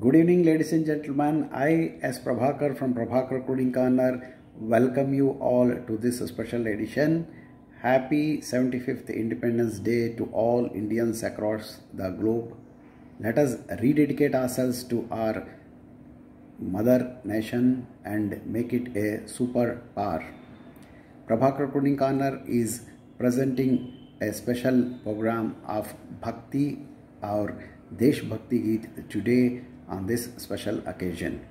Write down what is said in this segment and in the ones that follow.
Good evening, ladies and gentlemen. I, S. Prabhakar from Prabhakar Coding Corner, welcome you all to this special edition. Happy 75th Independence Day to all Indians across the globe. Let us rededicate ourselves to our mother nation and make it a super power. Prabhakar Coding Corner is presenting a special program of Bhakti or Desh Bhakti Geet today on this special occasion.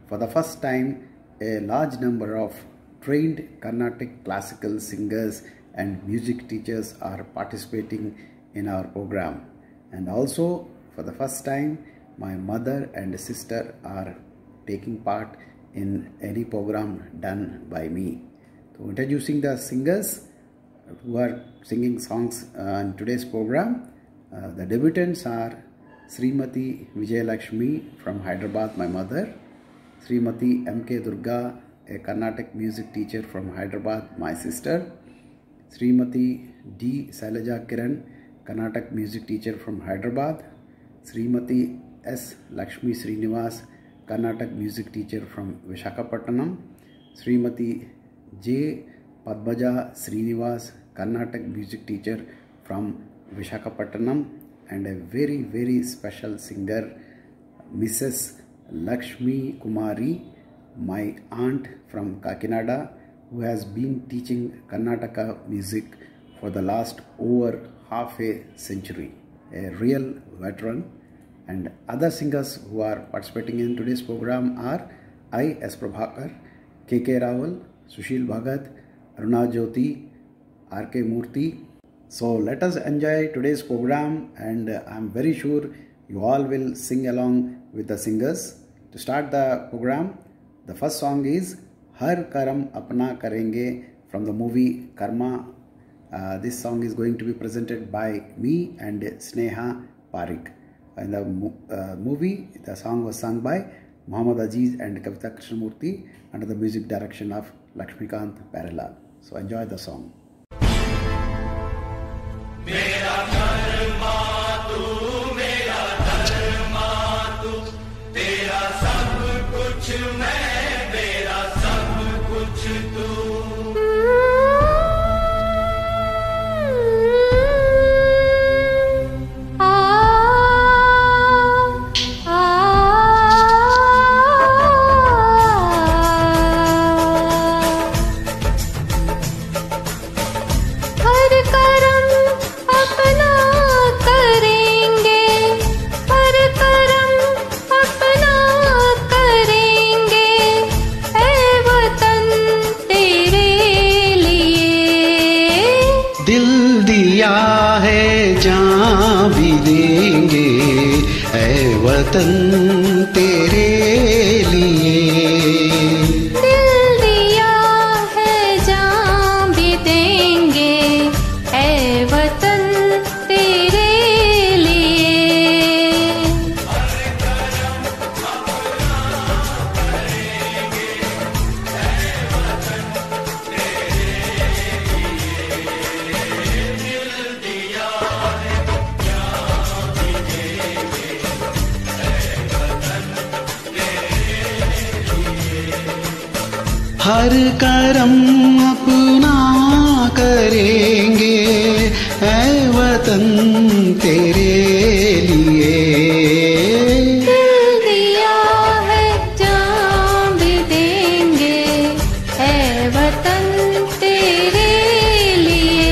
For the first time, a large number of trained Carnatic classical singers and music teachers are participating in our program. And also, for the first time, my mother and sister are taking part in any program done by me. So, introducing the singers who are singing songs in today's program. The debutants are Srimati Vijayalakshmi from Hyderabad, my mother. Srimati M.K. Durga, a Carnatic music teacher from Hyderabad, my sister. Srimati D. Sailaja Kiran, Carnatic music teacher from Hyderabad. Srimati S. Lakshmi Srinivas, Carnatic music teacher from Visakhapatnam. Srimati J. Padmaja Srinivas, Carnatic music teacher from Visakhapatnam. And a very special singer, Mrs. Lakshmi Kumari, my aunt from Kakinada, who has been teaching Karnataka music for the last over half a century. A real veteran. And other singers who are participating in today's program are I. S. Prabhakar, K.K. Rawal, Sushil Bhagat, Aruna Jyoti, R.K. Murthy. So let us enjoy today's program, and I am very sure you all will sing along with the singers. To start the program, the first song is Har Karam Apna Karenge from the movie Karma. This song is going to be presented by me and Sneha Parikh. In the movie, the song was sung by Muhammad Aziz and Kavita Krishnamurthy under the music direction of Lakshmikant Parelal. So enjoy the song. मेरा कर्मा तू, मेरा धर्मा तू, तेरा सब कुछ मैं, मेरा सब कुछ तू। जान भी देंगे ऐ वतन तेरे लिए। दिल दिया है जान भी देंगे ऐ वतन तेरे लिए। हर करम अपना करेंगे ऐ वतन तेरे लिए। दिल दिया है जान भी देंगे ऐ वतन तेरे लिए।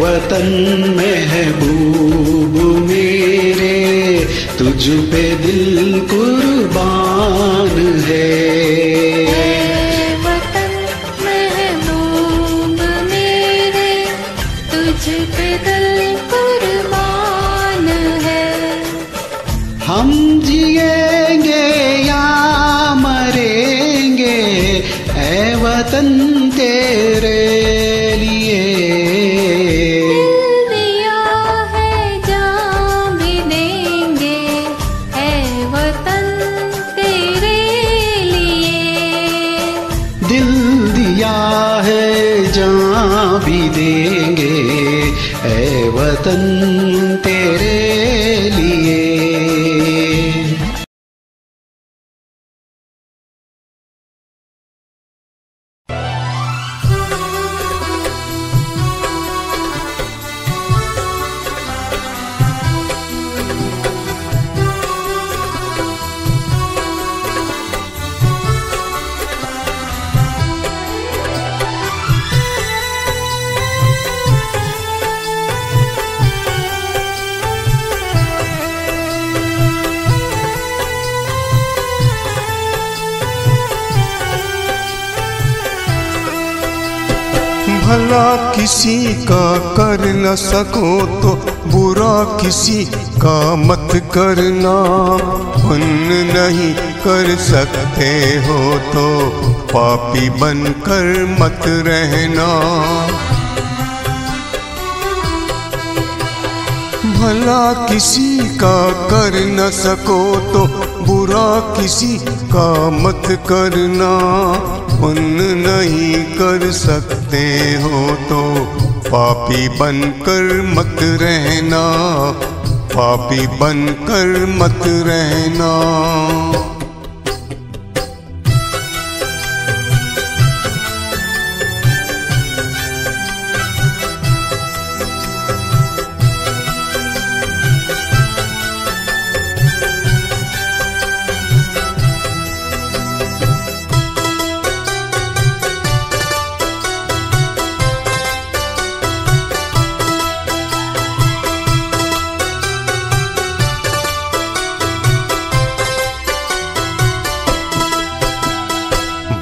वतन महबूब मेरे तुझ पे दिल कुर्बान है। वतन महबूब मेरे तुझ पे दिल कुर्बान है। हम जिएंगे या मरेंगे ऐ वतन तेरे लिए। दिल दिया है जान भी देंगे ऐ वतन तेरे लिए। दिल दिया है जान भी देंगे ऐ वतन तेरे लिए। भला किसी का कर न सको तो बुरा किसी का मत करना। पुण्य नहीं कर सकते हो तो पापी बनकर मत रहना। भला किसी का कर न सको तो बुरा किसी का मत करना। पुण्य नहीं कर सकते हो तो पापी बनकर मत रहना। पापी बनकर मत रहना।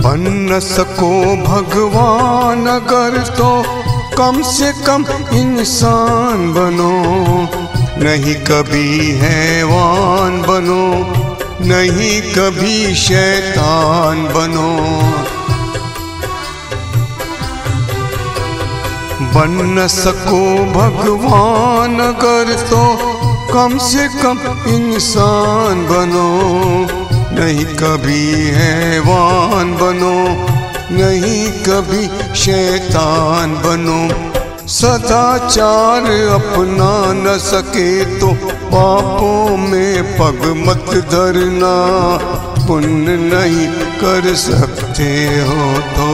बन न सको भगवान अगर तो कम से कम इंसान बनो। नहीं कभी हैवान बनो, नहीं कभी शैतान बनो। बन न सको भगवान अगर तो कम से कम इंसान बनो। नहीं कभी हैवान बनो, नहीं कभी शैतान बनो। सदाचार अपना न सके तो पापों में पग मत धरना। पुण्य नहीं कर सकते हो तो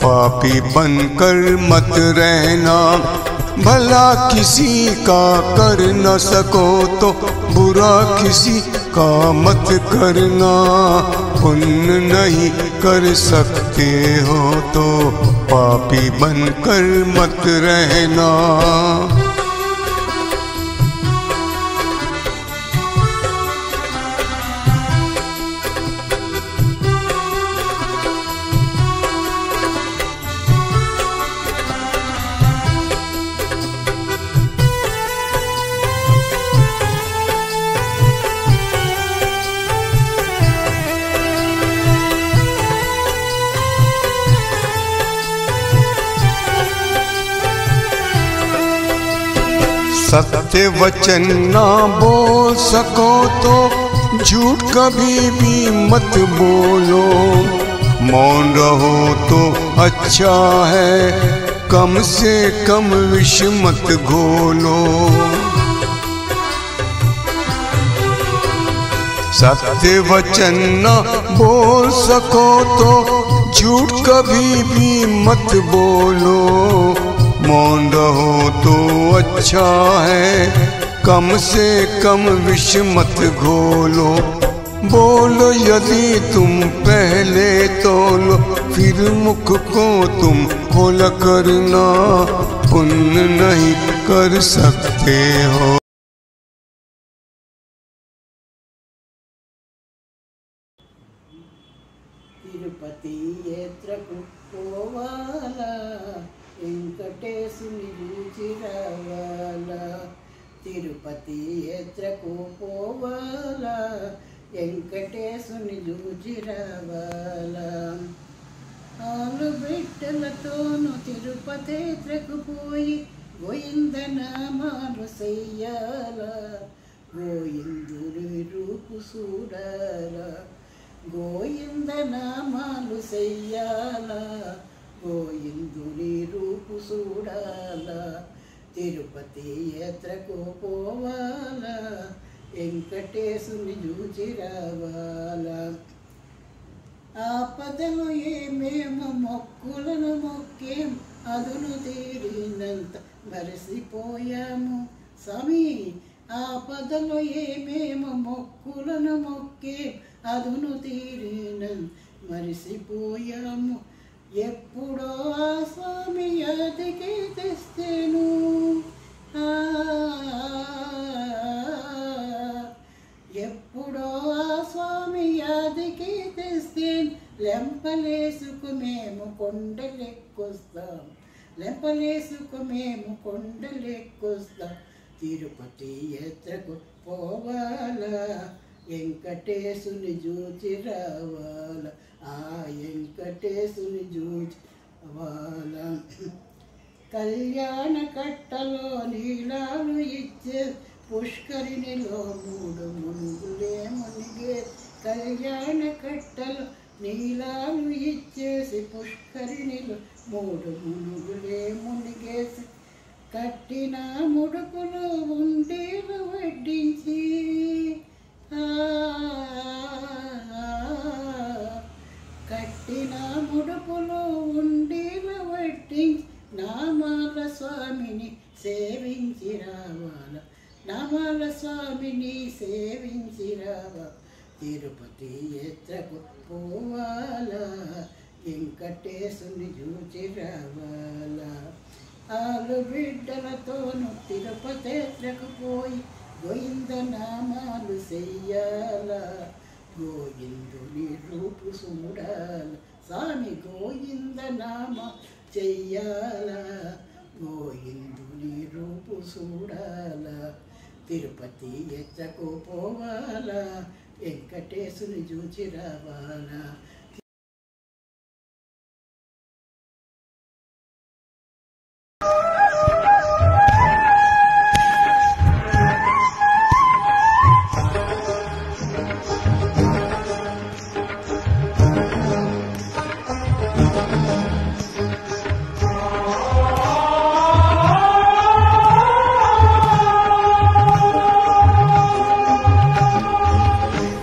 पापी बनकर मत रहना। भला किसी का कर न सको तो बुरा किसी का मत करना। पुण्य नहीं कर सकते हो तो पापी बनकर मत रहना। सत्य वचन ना बोल सको तो झूठ कभी भी मत बोलो। मौन रहो तो अच्छा है, कम से कम विष मत घोलो। सत्य वचन ना बोल सको तो झूठ कभी भी मत बोलो। मौन रहो तो अच्छा है, कम से कम विष मत घोलो। बोलो यदि तुम पहले तोलो, फिर मुख को तुम खोल करना। पुण्य नहीं कर सकते हो। తిరుపతి యాత్రకు పోవాలా, వెంకటేశుని చూచి రావాలా. తిరుపతి యాత్రకు పోవాలా, వెంకటేశుని చూచి రావాలా. ఆలు బిడ్డ బిడ్డలతోను తిరుపతేత్రకు పోయి గోయిందనామాలు చెయ్యాల గోయిందుని రూపు చూడాల గోయిందనామాలు చెయ్యాల గోయిందుని రూపు చూడాల తిరుపతి యాత్రకు పోవాల వెంకటేశుని చూచి రావాలా ఆపదలు ఏమేమో మొక్కులను మొక్కేం అదును తీరినంత మరసిపోయాము స్వామి ఆపదలు ఏమేమో మొక్కులను మొక్కేం అదును తీరినంత మరిసిపోయాము ఎప్పుడో ఆ స్వామి యాదికి తెస్తేను ఎప్పుడో ఆ స్వామి యాదికి తెస్తే లెంపలేసుకు మేము కొండలెక్కొస్తాం లెంపలేసుకు మేము కొండలెక్కొస్తాం తిరుపతి యాత్రకు పోవాలా వెంకటేశుని చూచి రావాలా ఆ వెంకటేశుని చూచి రావాలా కళ్యాణ కట్టలో నీలాలు ఇచ్చే పుష్కరిణిలో 3 మునుగులే మునిగే కళ్యాణ కట్టలో నీలాలు ఇచ్చేసి పుష్కరిణిలో 3 మునుగులే మునిగేసి కట్టిన ముడుపులు ఉండేలు వడ్డించి కట్టిన ముడుపులు ఉండేలు వడ్డించి నామాల స్వామిని సేవించి రావాల నామాల స్వామిని సేవించి రావా తిరుపతి యాత్రకు పోవాలా వెంకటేశుని చూచి రావాలా ఆలు బిడ్డలతోను తిరుపతి యాత్రకు పోయి గోయిందనామాలు చెయ్యాలా గోయిందుని రూపు చూడాల స్వామి గోయిందనామ చెయ్యాలా గోయిందుని రూపు చూడాలా తిరుపతి యాత్రకు పోవాలా వెంకటేశుని చూచి రావాలా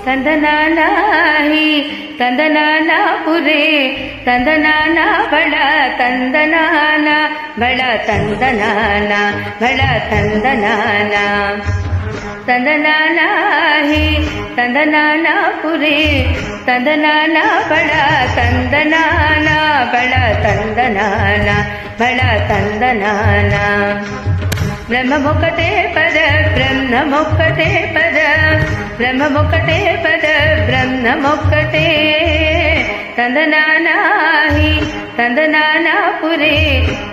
तंदनाना ही तंदनाना पुरे तंदनाना बड़ा तंदनाना बड़ा तंदनाना बड़ा तंदनाना तंदनाना ही तंदनाना पुरे तंदनाना बड़ा तंदनाना बड़ा तंदनाना बड़ा तंदनाना ब्रह्ममुकटे पद ब्रह्ममुकटे पद ब्रह्ममुकटे पद ब्रह्ममुकटे तंदनाना ही तंदनाना पुरे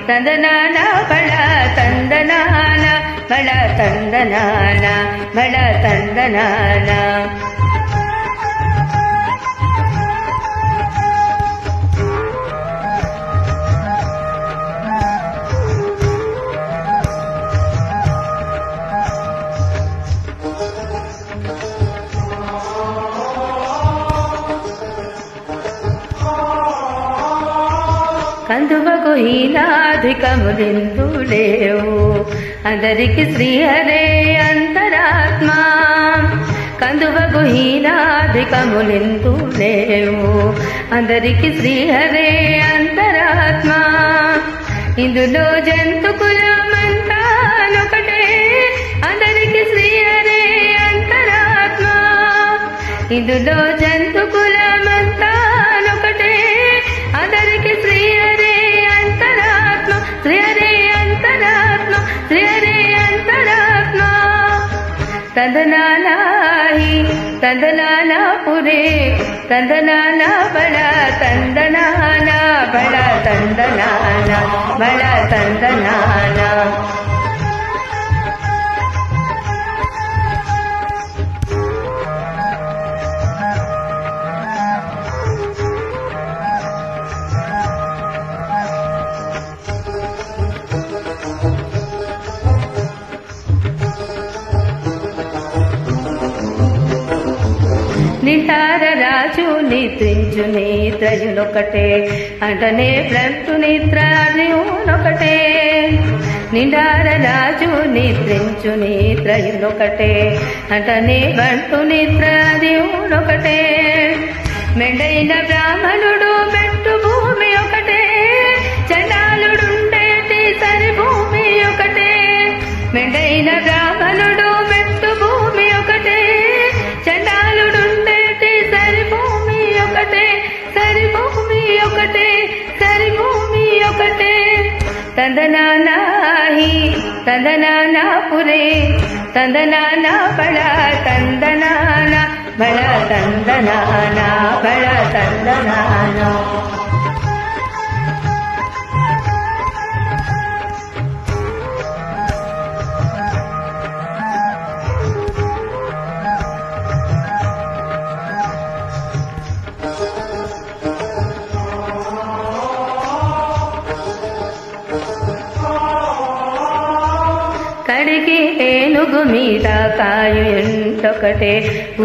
तंदनाना बड़ा तंदनाना बड़ा तंदनाना बड़ा तंदनाना కందువకు హీనాధికములెందు లేవు అందరికి శ్రీహరే అంతరాత్మ కందువకు హీనాధికములెందు లేవు అందరికి శ్రీహరే అంతరాత్మ ఇందులో జంతు కులమంతానొకటే అందరికి శ్రీహరే అంతరాత్మ ఇందులో జంతు కులమంతానొకటే అందరికి శ్రీహరే అంతరాత్మ శ్రీహరే అంతరాత్మ శ్రీహరే అంతరాత్మ तंदनाना ही तंदनाना पुरे तंदनाना बड़ा तंदनाना बड़ा तंदनाना बड़ा तंदनाना నిటార రాజు నిద్రించు నిద్రయునొకటే అంటనే బ్రతు నిద్రయునొకటే నిటార రాజు నిద్రించు నిద్రయునొకటే అంటనే బంటు నిద్రయునొకటే మెండైన బ్రాహ్మణుడు మెట్టు భూమి ఒకటే చండాలుడుండేటి సరి భూమి ఒకటే మెండైన బ్రాహ్మణుడు మెట్టు భూమి ఒకటే చండాలుడుండేటి సరి భూమి ఒకటే సరి భూమి ఒకటే సరి భూమి ఒకటే తందనానాహి తందనానా పురే తందనానా బళ తందనానా బళ తందనానా బళ తందనానా కడికి ఏనుగు మీద కాయు ఎంటొకటే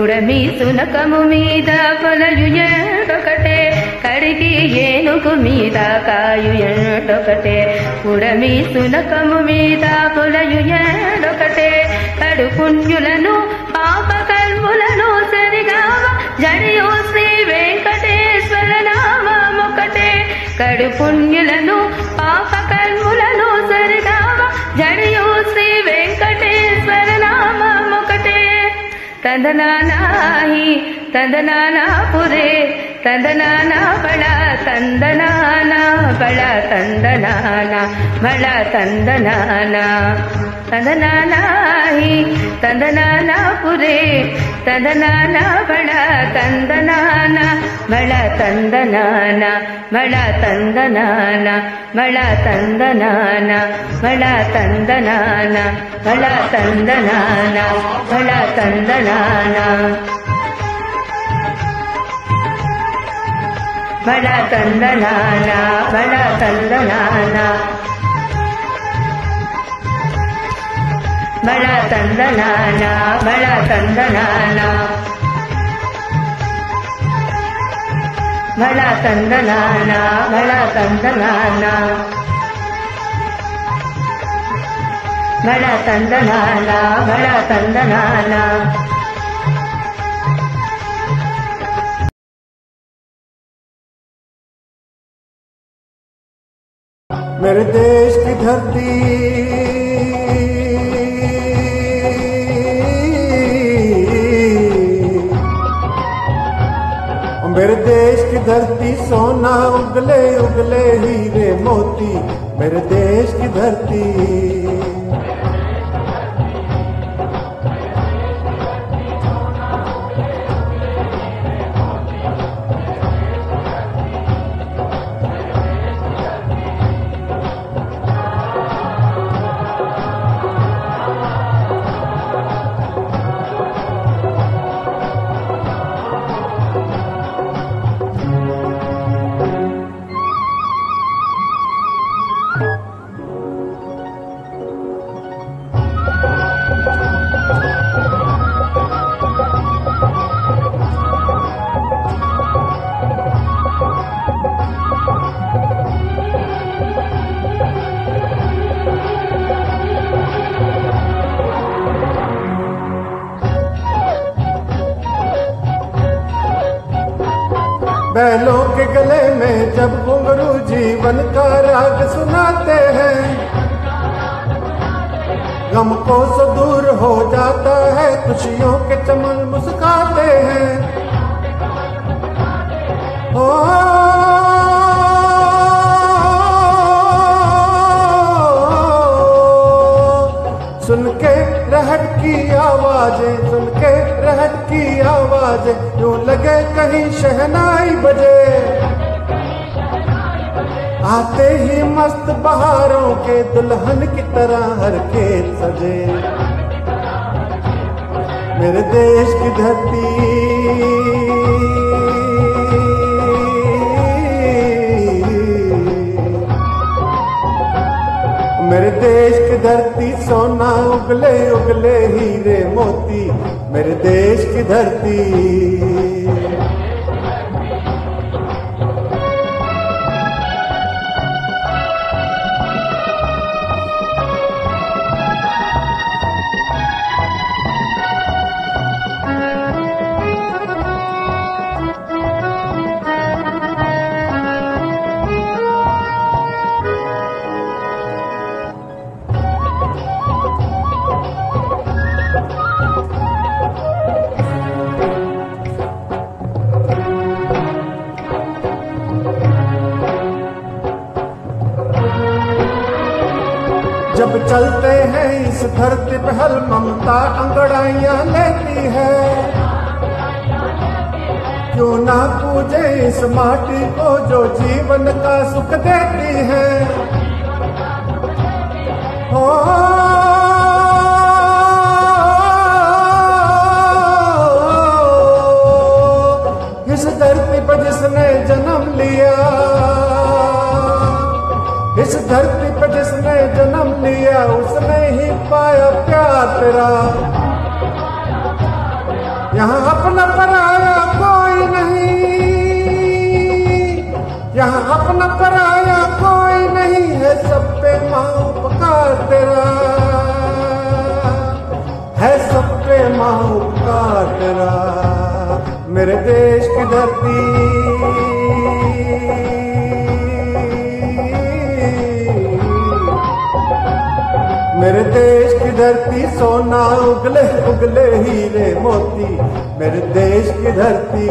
ఉడమి సునకము మీద పొలయు ఎంటొకటే కడికి ఏనుగు మీద కాయు ఎంటొకటే ఉడమి సునకము మీద పొలయు ఎంటొకటే కడు పుణ్యులను పాప కర్ములను సరిగావ జడియో శ్రీ వెంకటేశ్వర నామమొకటే కడు పుణ్యులను పాప కర్ములను సరిగావ జడియో శ్రీ వెంకటేశ్వర నామమొకటే తందనానాహి తందనానా పురే తందనానా బళ తందనానా బళ తందనానా బళ తందనానా తందనానాహి తందనానా పురే తందనానా బళ తందనానా బళ తందనానా బళ తందనానా బళ తందనానా బళ తందనానా బళ తందనానా బళ తందనానా బళ తందనానా బళ తందనానా బళ తందనానా బళ తందనానా బళ తందనానా బళ తందనానా బళ తందనానా బళ తందనానా मेरे देश की धरती मेरे देश की धरती सोना उगले उगले हीरे मोती मेरे देश की धरती बैलों के गले में जब घुंघरू जीवन का राग सुनाते हैं गम को सो दूर हो जाता है खुशियों के चमन मुस्काते हैं ओ सुन के रहट की आवाजें सुन के रहट की आवाजें यूं लगे कहीं शहनाई बजे आते ही मस्त बहारों के दुल्हन की तरह हर खेत सजे मेरे देश की धरती मेरे देश की धरती सोना उगले उगले हीरे मोती, मेरे देश की धरती। जब चलते हैं इस धरती पे हल ममता अंगड़ाइयां लेती है, क्यों ना पूजे इस माटी को जो जीवन का सुख देती है। हो इस धरती पर जिसने जन्म लिया, इस धरती पर जिसने जन्म लिया, उसने ही पाया प्यार तेरा। यहाँ अपना पराया कोई नहीं, यहाँ अपना पराया कोई नहीं है, सब पे माँ उपकार तेरा है, सब पे माँ उपकार तेरा। मेरे देश की धरती, मेरे देश की धरती सोना उगले उगले हीरे मोती, मेरे देश की धरती।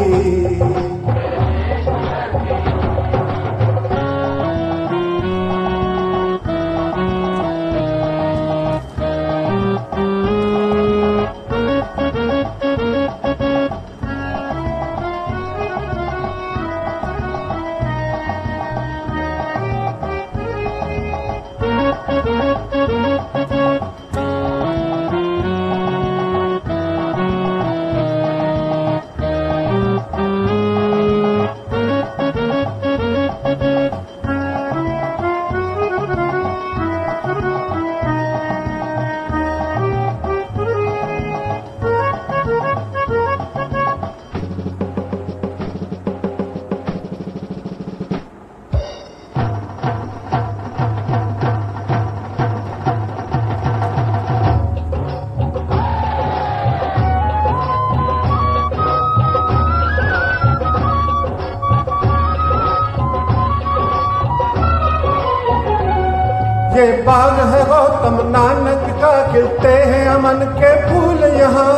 ये बाग है गौतम नानक का, खिलते हैं अमन के फूल यहाँ।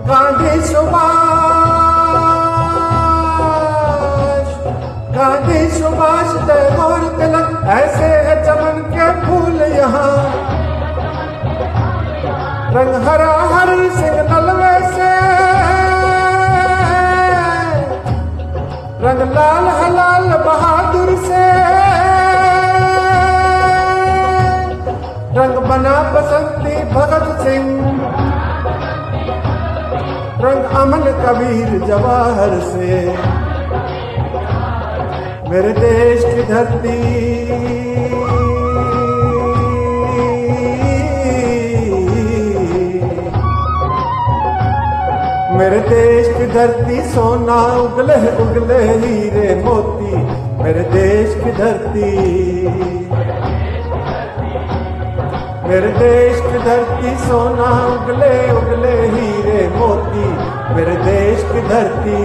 गांधी सुभाष, गांधी सुभाष टैगोर तिलक, ऐसे है चमन के फूल यहाँ। रंग हरा हरि सिंह नलवे से, रंग लाल हलाल बहादुर से, रंग बना बसंती भगत सिंह, रंग अमन कबीर जवाहर से। मेरे देश की धरती, मेरे देश की धरती सोना उगले उगले हीरे मोती, मेरे देश की धरती। मेरे देश की धरती सोना उगले उगले हीरे मोती, मेरे देश की धरती।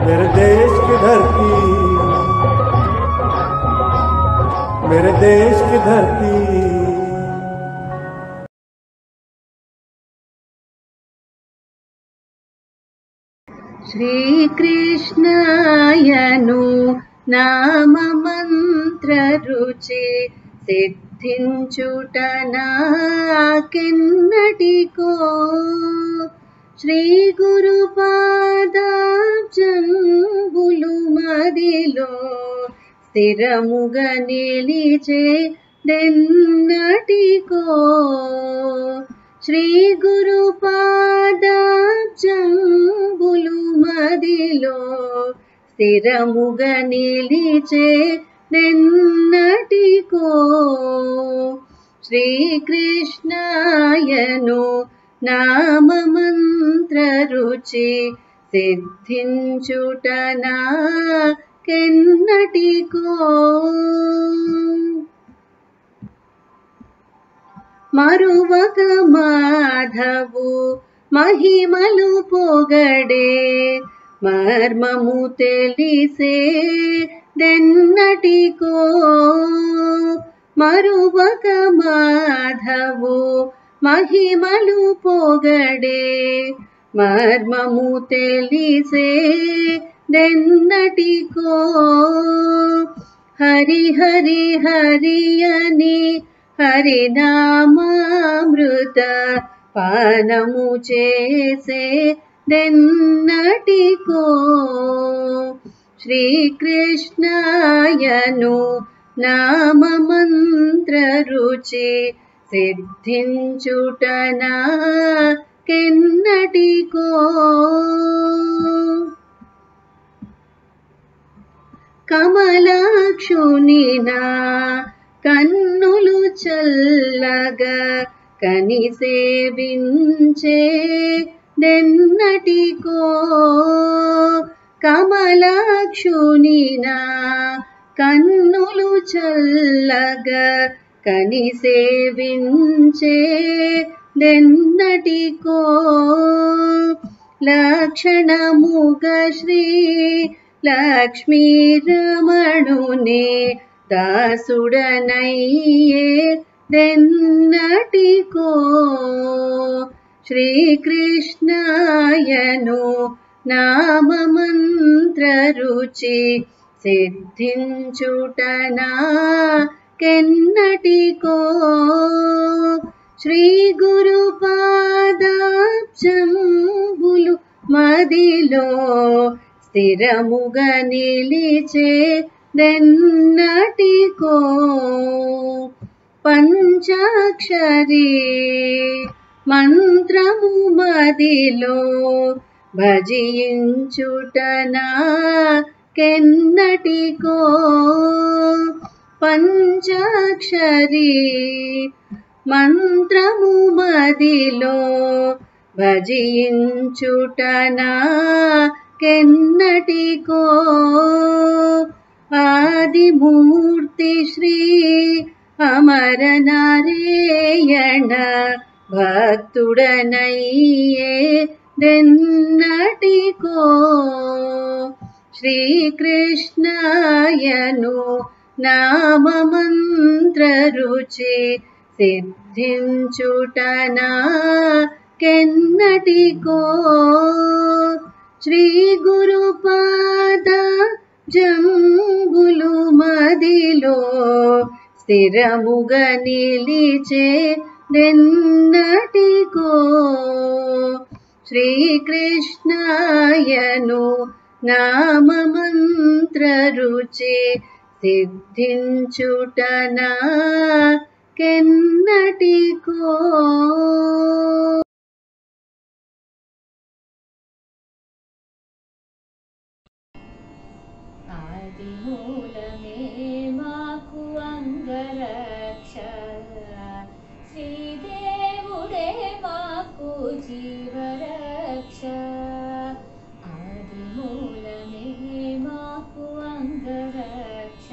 मेरे देश की धरती, मेरे देश की धरती। श्री कृष्णयनु नाम मंत्र रुचि सिद्धिंచుట నాకెన్నటికో శ్రీ గురు పాదాబ్జంబులు మదిలో స్థిరముగా నిలిచెదెన్నటికో శ్రీ గురు పాదాబ్జంబులు మదిలో స్థిరముగ నిలిచే నెన్నటికో శ్రీకృష్ణాయను నామమంత్ర రుచి సిద్ధించుటనా కెన్నటికో మరువక మాధవు మహిమలు పొగడే మర్మము తెలిసే దెన్నటికో మరువక మాధవు మహిమలు పొగడే మర్మము తెలిసే దెన్నటికో హరి హరి హరి అని హరినామామృత పానము చేసే దెన్నటికో శ్రీకృష్ణాయను నామమంత్ర రుచి సిద్ధించుటనా కెన్నటికో కమలాక్షునినా కన్నులు చల్లగా కని సేవించే దెన్నటికో కమలాక్షునినా కన్నులు చల్లగా కని సేవించే దెన్నటికో లక్షణముగ శ్రీ లక్ష్మీరమణునే దాసుడనయ్యే దెన్నటికో శ్రీకృష్ణాయను నామమంత్ర రుచి సిద్ధించుటనా కెన్నటికో శ్రీ గురు పాదాబ్జంబులు మదిలో స్థిరముగ నిలిచే దెన్నటికో పంచాక్షరీ మంత్రము మదిలో భజించుటనా కెన్నటికో పంచాక్షరీ మంత్రము మదిలో భజించుటనా కెన్నటికో ఆదిమూర్తి శ్రీ అమర నారాయణ భక్తుడనయ్యే దెన్నటికో శ్రీకృష్ణాయను నామమంత్ర రుచి సిద్ధించుటనా కెన్నటికో శ్రీ గురు పాద జంబులు మదిలో స్థిరముగ నిలిచే దెన్నటికో శ్రీకృష్ణాయను నామమంత్ర రుచి సిద్ధించుటనా కెన్నటికో ఆదిమూలమే మాకు అంగరక్ష శ్రీదేవుడే మాకు జీవరక్ష ఆదిమూలమే మాకు అంగరక్ష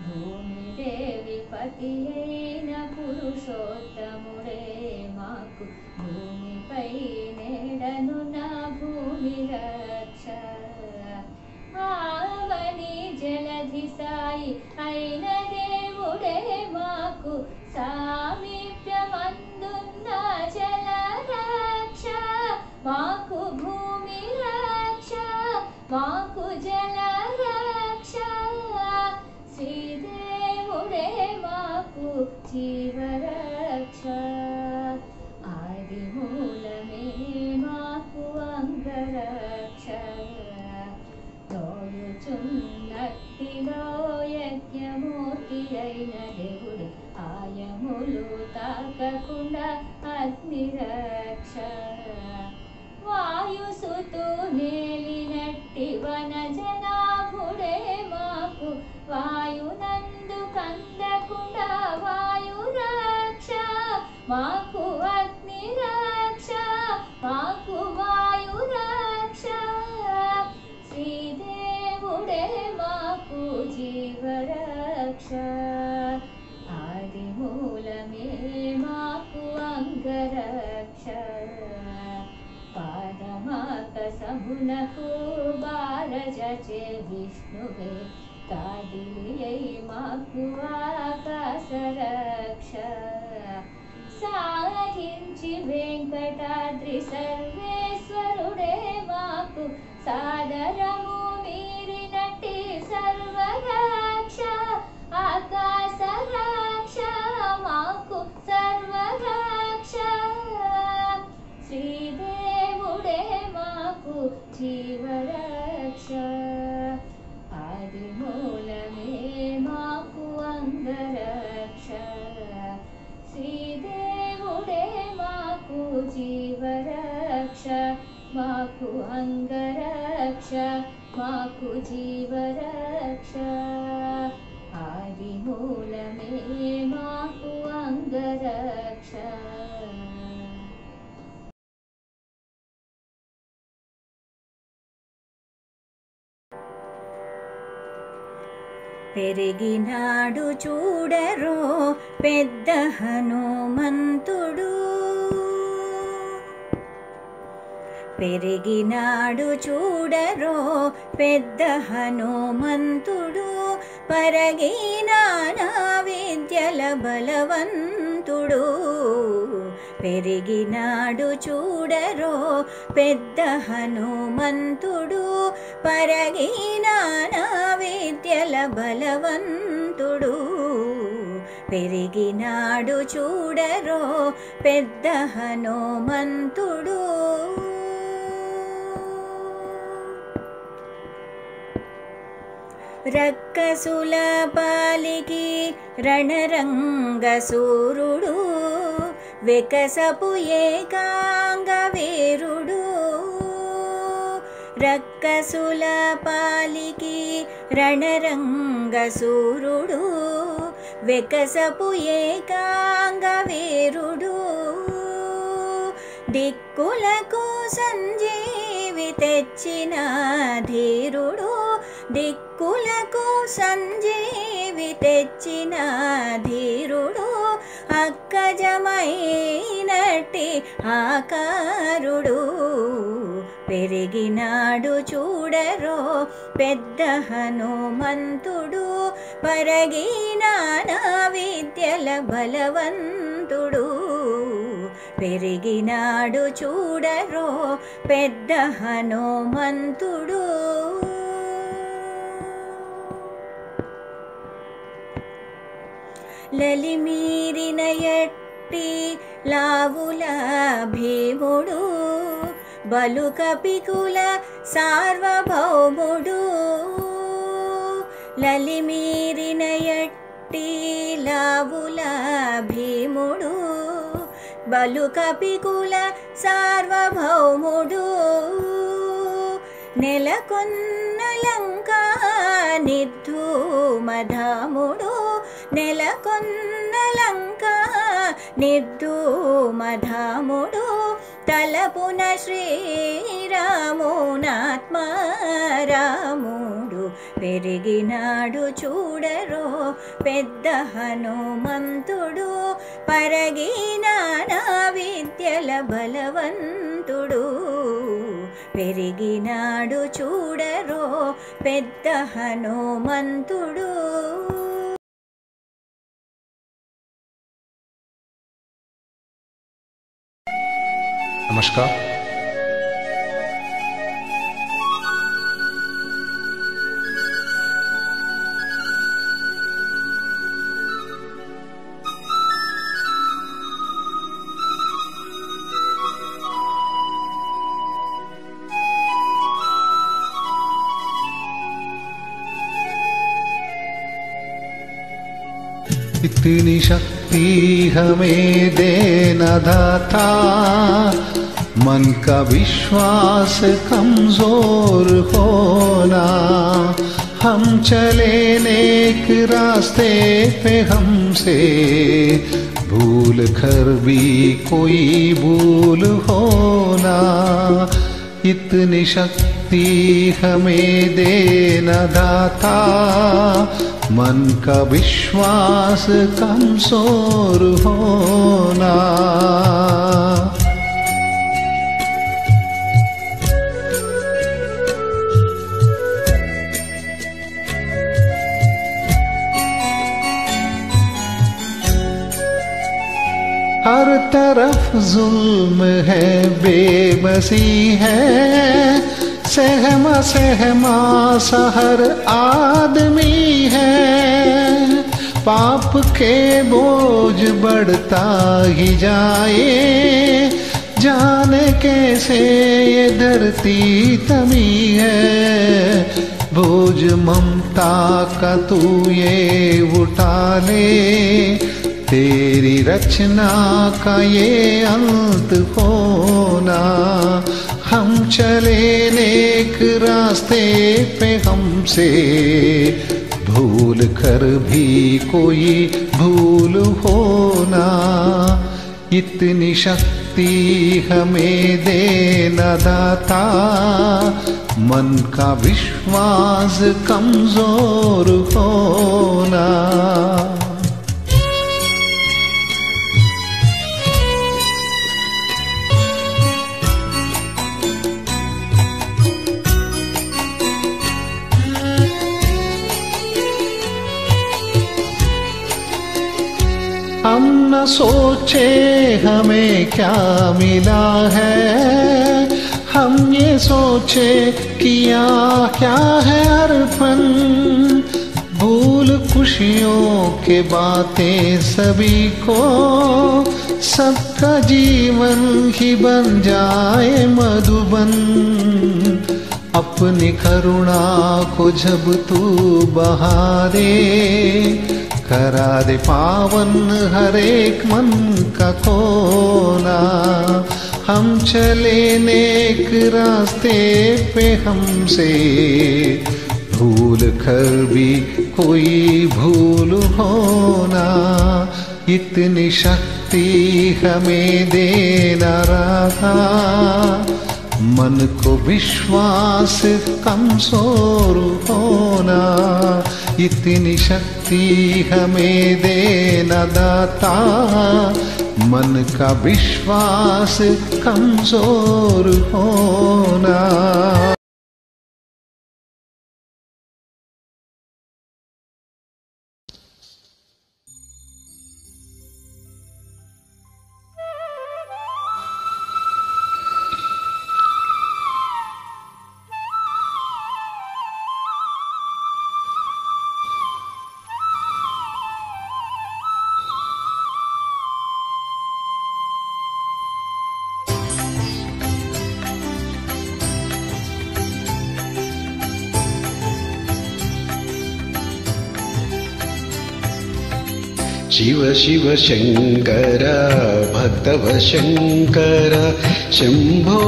భూమిదేవి పతి అయిన పురుషోత్తముడే మాకు భూమిపై నేడను నా భూమి రక్ష ఆవని జలధి సాయి అయిన దేవుడే మాకు సామీప్యమందున్న జల రక్ష మాకు భూమి రక్ష మాకు జల రక్ష శ్రీదేవుడే మాకు జీవరక్ష ఆదిమూలమే మాకు అంగరక్ష తోయుచున్నట్టిలో యజ్ఞమూర్తి అయిన దేవుడు ఆయములు తాకకుండా అగ్నిరక్ష వాయుసుతూ నేలినట్టు మనకు బారజచే విష్ణువే కాదిలియై మాకు ఆకాశ రక్ష సాధించి వెంకటాద్రి సర్వేశ్వరుడే మాకు సాదరము మీరినట్టి సర్వరక్ష ఆకాశ రక్ష మాకు సర్వరక్ష శ్రీదేవుడే మాకు జీవరక్ష ఆది మూలమే మాకు అంగరక్ష శ్రీదేవుడే మాకు జీవరక్ష మాకు అంగరక్ష మాకు జీవరక్ష ఆది మూలమే మాకు అంగరక్ష పెరిగినాడు చూడరో పెద్ద హనుమంతుడు పెరిగినాడు చూడరో పెద్ద హనుమంతుడు పరగినానా విద్యల బలవంతుడు పెరిగినాడు చూడరో పెద్ద హనుమంతుడు పరగినానా విద్యల బలవంతుడు పెరిగినాడు చూడరో పెద్ద హనుమంతుడు రక్కసుల పాలికి రణరంగ సూరుడు వెకసపు ఏకాంగ వీరుడు రక్కసుల పాలికి రణరంగ సూరుడు వెకసపు ఏకాంగ వీరుడు దిక్కులకు సంజీవి తెచ్చిన ధీరుడు దిక్కులకు సంజీవి తెచ్చిన ధీరుడు అక్కజమైనట్టి ఆకారుడు పెరిగినాడు చూడరో పెద్ద హనుమంతుడు పరగినానా విద్యల బలవంతుడు పెరిగినాడు చూడరో పెద్ద హనుమంతుడు లలిమీరిన ఎట్టి లావుల భీముడు బలుకపికుల సార్వభౌముడు లలిమీరిన ఎట్టి లావుల భీముడు బలుకపికుల సార్వభౌముడు నెలకొన్న లంకా నిర్ధూమధాముడు నెలకొన్న లంకా నిర్ధూమధాముడు తలపున శ్రీరామునాత్మారాముడు పెరిగినాడు చూడరో పెద్ద హనుమంతుడు పరగినానా విద్యల బలవంతుడు పెరిగినాడు చూడరో పెద్ద హనుమంతుడు नमस्कार। इतनी शक्ति हमें देना दाता, मन का विश्वास कमजोर होना। हम चले नेक रास्ते पे हमसे भूल कर भी कोई भूल होना। इतनी शक्ति हमें देना दाता, मन का विश्वास कमजोर होना। तरफ जुल्म है, बेबसी है, सहमा सहमा सा हर आदमी है। पाप के बोझ बढ़ता ही जाए, जाने कैसे ये धरती थमी है। बोझ ममता का तू ये उठा ले, तेरी रचना का ये अंत होना। हम चले नेक रास्ते पे, हमसे भूल कर भी कोई भूल होना। इतनी शक्ति हमें देना दाता, मन का विश्वास कमजोर होना। हम न सोचे हमें क्या मिला है, हम ये सोचे किया क्या है अर्पण। भूल खुशियों के बातें सभी को, सबका जीवन ही बन जाए मधुबन। अपनी करुणा को जब तू बहारे, करा दे पावन हर एक मन का कोना। हम चले नेक रास्ते पे, हमसे भूल कर भी कोई भूल होना। इतनी शक्ति हमें देना रहा, मन को विश्वास कमजोर होना। इतनी शक्ति हमें देना दाता, मन का विश्वास कमजोर होना। शिव शिव शंकर भक्तव शंकर, शंभो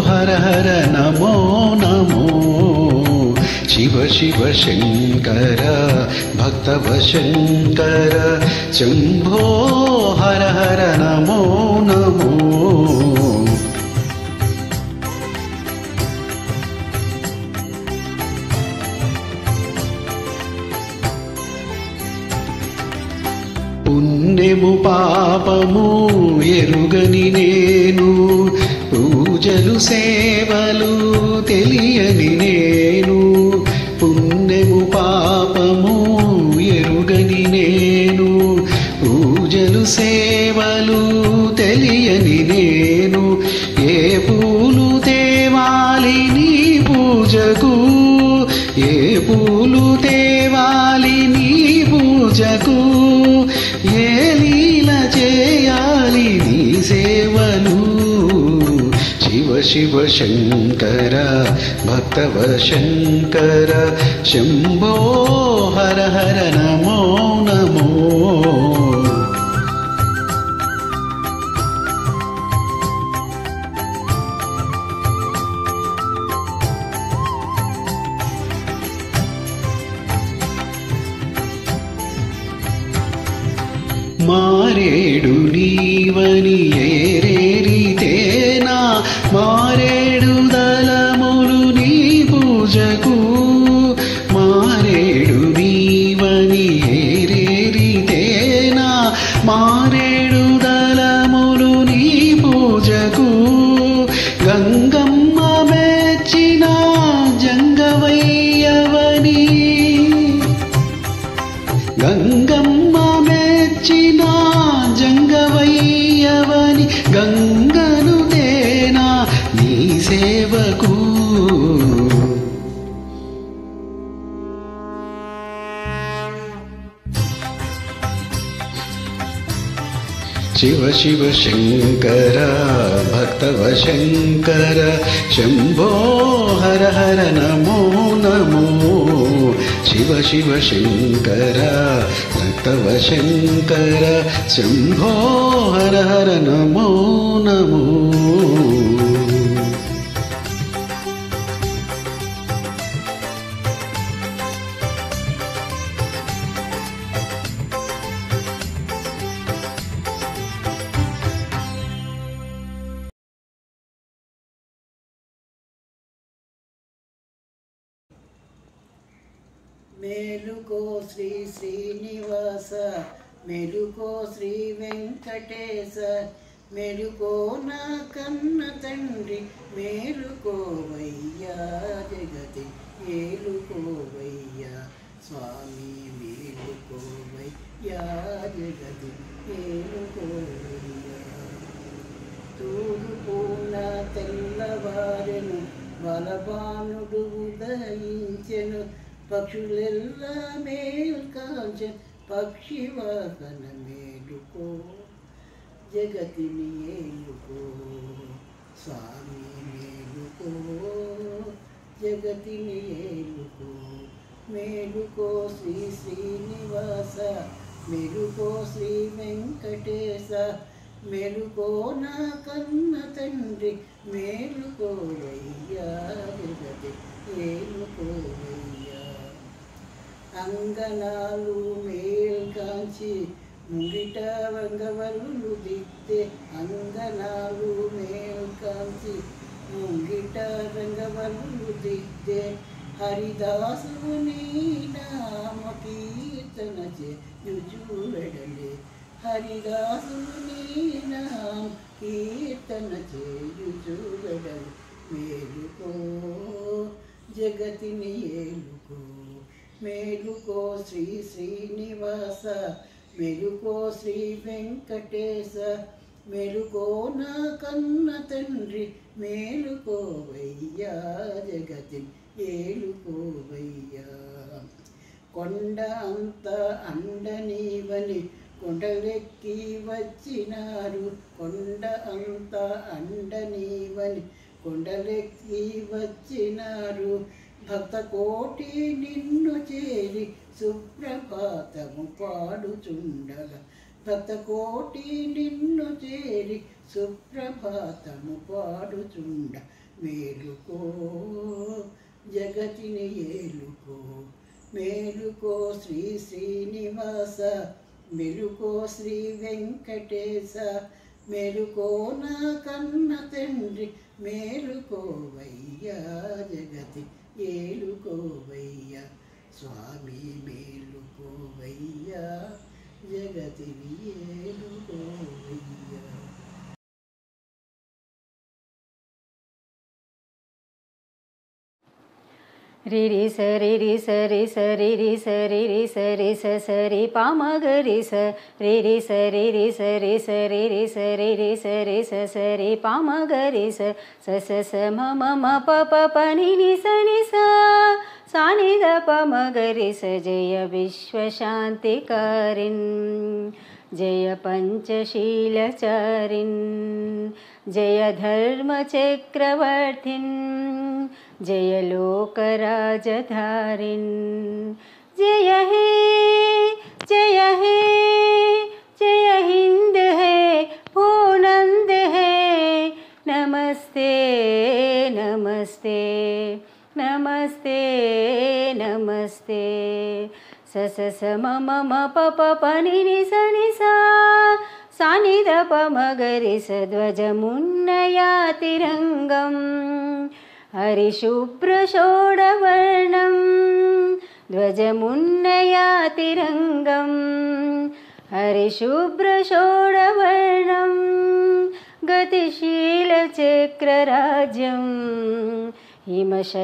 हर हर नमो नमो। शिव शिव शंकर भक्तव शंकर, शंभो हर हर नमो नमो। పుణ్యము పాపము ఎరుగని నేను, పూజలు సేవలు తెలియని నేను। పుణ్యము పాపము ఎరుగని నేను, పూజలు సేవలు తెలియని నేను। ఏ పూలు తేవాలి నీ పూజకు, ఏ పూలు తేవాలి నీ పూజకు। ఏ లీల చేయాలి నీ సేవలు। శివ శివ శంకర భక్తవ శంకర, శంభో హర హర నమో నమో। మారేడు నీవని ఏరేరితేనా, మారేడు దళములు నీ పూజకు। మారేడు నీవని ఏరేరితేనా, మారేడు దళములు నీ పూజకు। గంగమ్మ మెచ్చిన జంగవయ్యవని, గంగమ్మ మెచ్చిన జంగవయ్యవ शिव शिव शङ्कर भक्तवशङ्कर शम्भो हर हर नमो नमो शिव शिव शङ्कर भक्तवशङ्कर शम्भो हर हर नमो नमो మేలుకో శ్రీ శ్రీనివాస మేలుకో శ్రీ వెంకటేశ మేలుకో నా కన్న తండ్రి మేలుకోవయ్యా జగతి ఏలుకోవయ్యా స్వామి మేలుకోవయ్యా జగతి ఏలుకోవయ్యా తూర్పున తెల్లవారెను బలబానుడు ఉదయించెను పక్షులెల్లా మేల్కాంచె పక్షివాహన మేలుకో జగతిని ఏలుకో స్వామి మేలుకో జగతిని ఏలుకో మేలుకో శ్రీ శ్రీనివాస మేలుకో శ్రీ వెంకటేశ మేలుకో నా కన్న తండ్రి మేలుకోవయ్యా జగతి ఏలుకోవయ్యా అంగనాలు మేల్కాంచి ముంగిట వంగవల్లు దిద్దే అంగనాలు మేల్కాంచి ముంగిట రంగవల్లు దిద్దే హరిదాసుని నామ కీర్తన చేయుచూడలే హరిదాసుని నామ కీర్తన చేయుచూడలే మేలుకో జగతిని ఏలుకో మేలుకో శ్రీ శ్రీనివాస మేలుకో శ్రీ వెంకటేశ మేలుకో నా కన్న తండ్రి మేలుకోవయ్యా జగతి ఏలుకోవయ్యా కొండ అంత అండనీవని కొండలెక్కి వచ్చినారు కొండ అంత అండనీవని కొండలెక్కి వచ్చినారు భక్త కోటి నిన్ను చేరి సుప్రభాతము పాడుచుండగా భక్త కోటి నిన్ను చేరి సుప్రభాతము పాడుచుండ మేలుకో జగతిని ఏలుకో మేలుకో శ్రీ శ్రీనివాస మేలుకో శ్రీ వెంకటేశ మేలుకో నా కన్న తండ్రి మేలుకోవయ్యా జగతి ఏలుకోవయ్యా స్వామి మేలుకోవయ్యా జగతిని ఏలుకోవయ్యా రి రి స రి రి స రి స రి రి స రి రి స రి స స రి ప మ గ రి స రి రి స రి రి స రి స రి రి స రి రి స రి స స రి ప మ గ రి స స స స మ మ మ ప ప ప ని ని స సా ని ద ప మ గ రి స జయ విశ్వశాంతికారిన్ జయ పంచశీలచారిన్ జయ ధర్మచక్రవర్తిన్ जय लोकराजधारिन् जय हे जय हे जय हिंद है भूनंद है नमस्ते नमस्ते नमस्ते नमस्ते स स स म म म प प प नि नि स नि सा सा नि द प म ग रि स ध्वजमुन्नया तिरङ्गम् हरिशुभ्रषोडवर्णं ध्वजमुन्नया तिरङ्गं हरिशुभ्रषोडवर्णं गतिशीलचक्रराज्यं हिमशैलराजदण्डं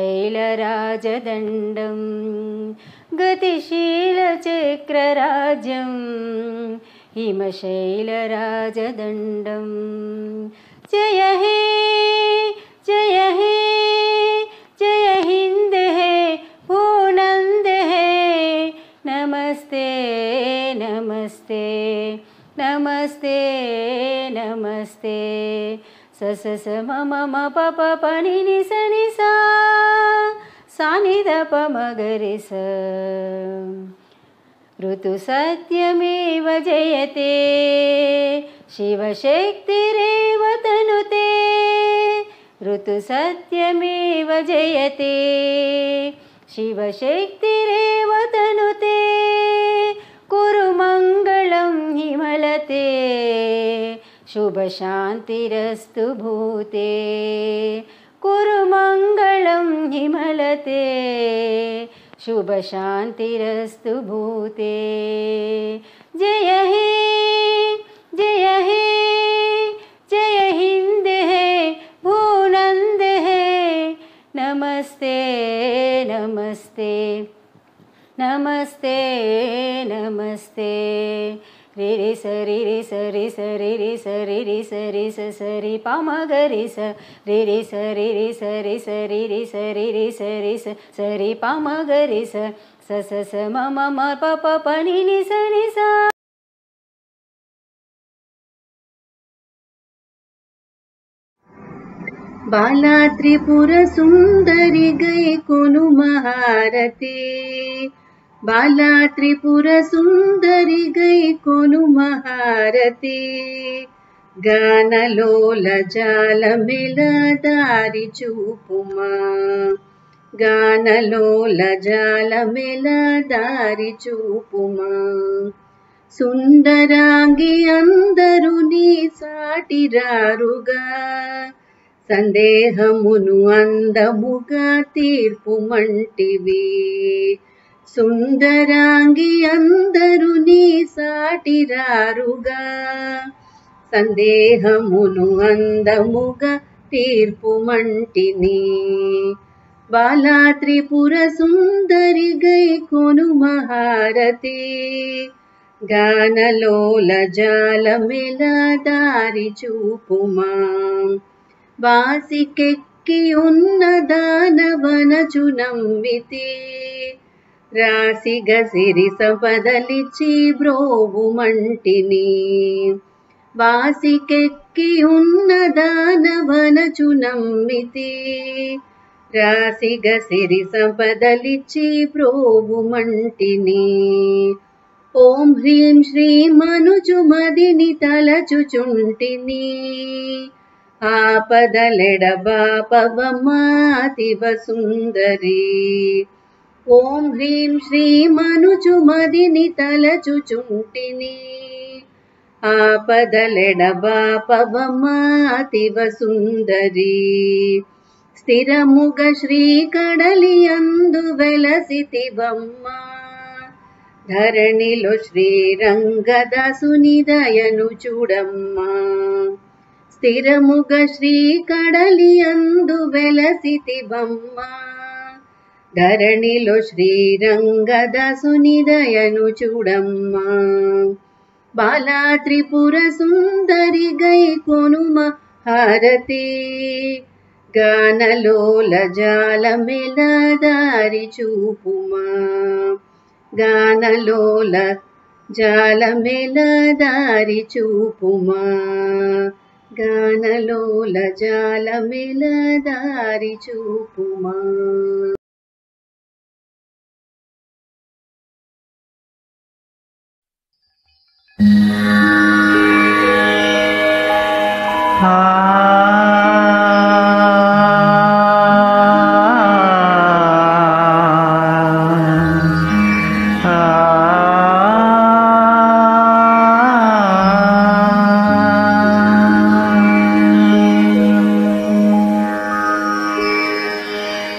गतिशीलचक्रराज्यं हिमशैलराजदण्डं जय हे जय हे जय हिंद है भूनंद है नमस्ते नमस्ते नमस्ते स स स म म म प प प नि नि स नि सा सा नि ध प म ग रे स ऋतु सत्यमेव जयते शिवशक्तिरेव तनुते ऋतु सत्यमेव जयते शिवशक्तिरेव तनुते कुरु मङ्गलं हिमलते शुभशान्तिरस्तु भूते कुरु मङ्गलं हिमलते शुभशान्तिरस्तु भूते जय हे जय हे जय हिंद है भूनंद है नमस्ते नमस्ते नमस्ते नमस्ते रे रे स रे रे स रे स रे रे स रे रे स रे स स रे प म ग रे स रे रे स रे रे स रे स रे रे स रे रे स रे स स रे प म ग रे स स स स म म म प प प नि नि स नि सा बाला त्रिपुर सुंदरी गई कोनु महारती बाला त्रिपुर सुंदरी गई कोनु महारती गानलोल जाल मेल दारी చూపుమా గానలోల జాల మేల దారి చూపుమా సుందరాంగి అందరు నీ సాటిరారుగా సందేహమును అందముగా తీర్పుమంటివి సుందరాంగి అందరు నీ సాటిరారుగా సందేహమును అందముగా తీర్పుమంటిని బాలా త్రిపుర సుందరి గై కొను మహారతి గానలోల జాల మేల దారి చూపుమా వాసికెక్కి ఉన్న దానవనచు నమ్మితి రాసిగ సిరి సంపదలిచ్చి బ్రోవుమంటిని వాసికెక్కి ఉన్న దానవనచు నమ్మితి రాసిగ సిరి సంపదలిచ్చి బ్రోవుమంటిని ఓం హ్రీం శ్రీం అనుచు మదిని తలచుచుంటిని ఆపదలెడబాపవమాతివ సుందరి ఓం హ్రీం శ్రీం అనుచు మదిని తలచుచుంటిని ఆపదలెడబాపవమాతివ సుందరి స్థిరముగ శ్రీ కడలియందు వెలసితివమ్మా ధరణిలో శ్రీరంగదాసుని దయను చూడమ్మా స్థిరముగ శ్రీ కడలియందు వెలసితివమ్మా ధరణిలో శ్రీరంగదాసుని దయను చూడమ్మా బాలా త్రిపుర సుందరి గై కొను మహారతి గానలోల జాల మేల దారి చూపుమా గానలోల జాల మేల దారి చూపుమా గానలోల జాల మేల దారి చూపుమా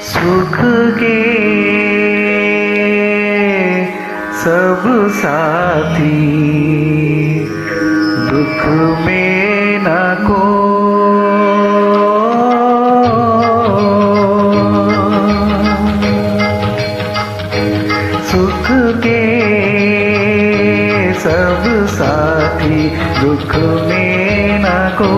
सुख के सब साथी दुख में न को सुख के सब साथी दुख में न को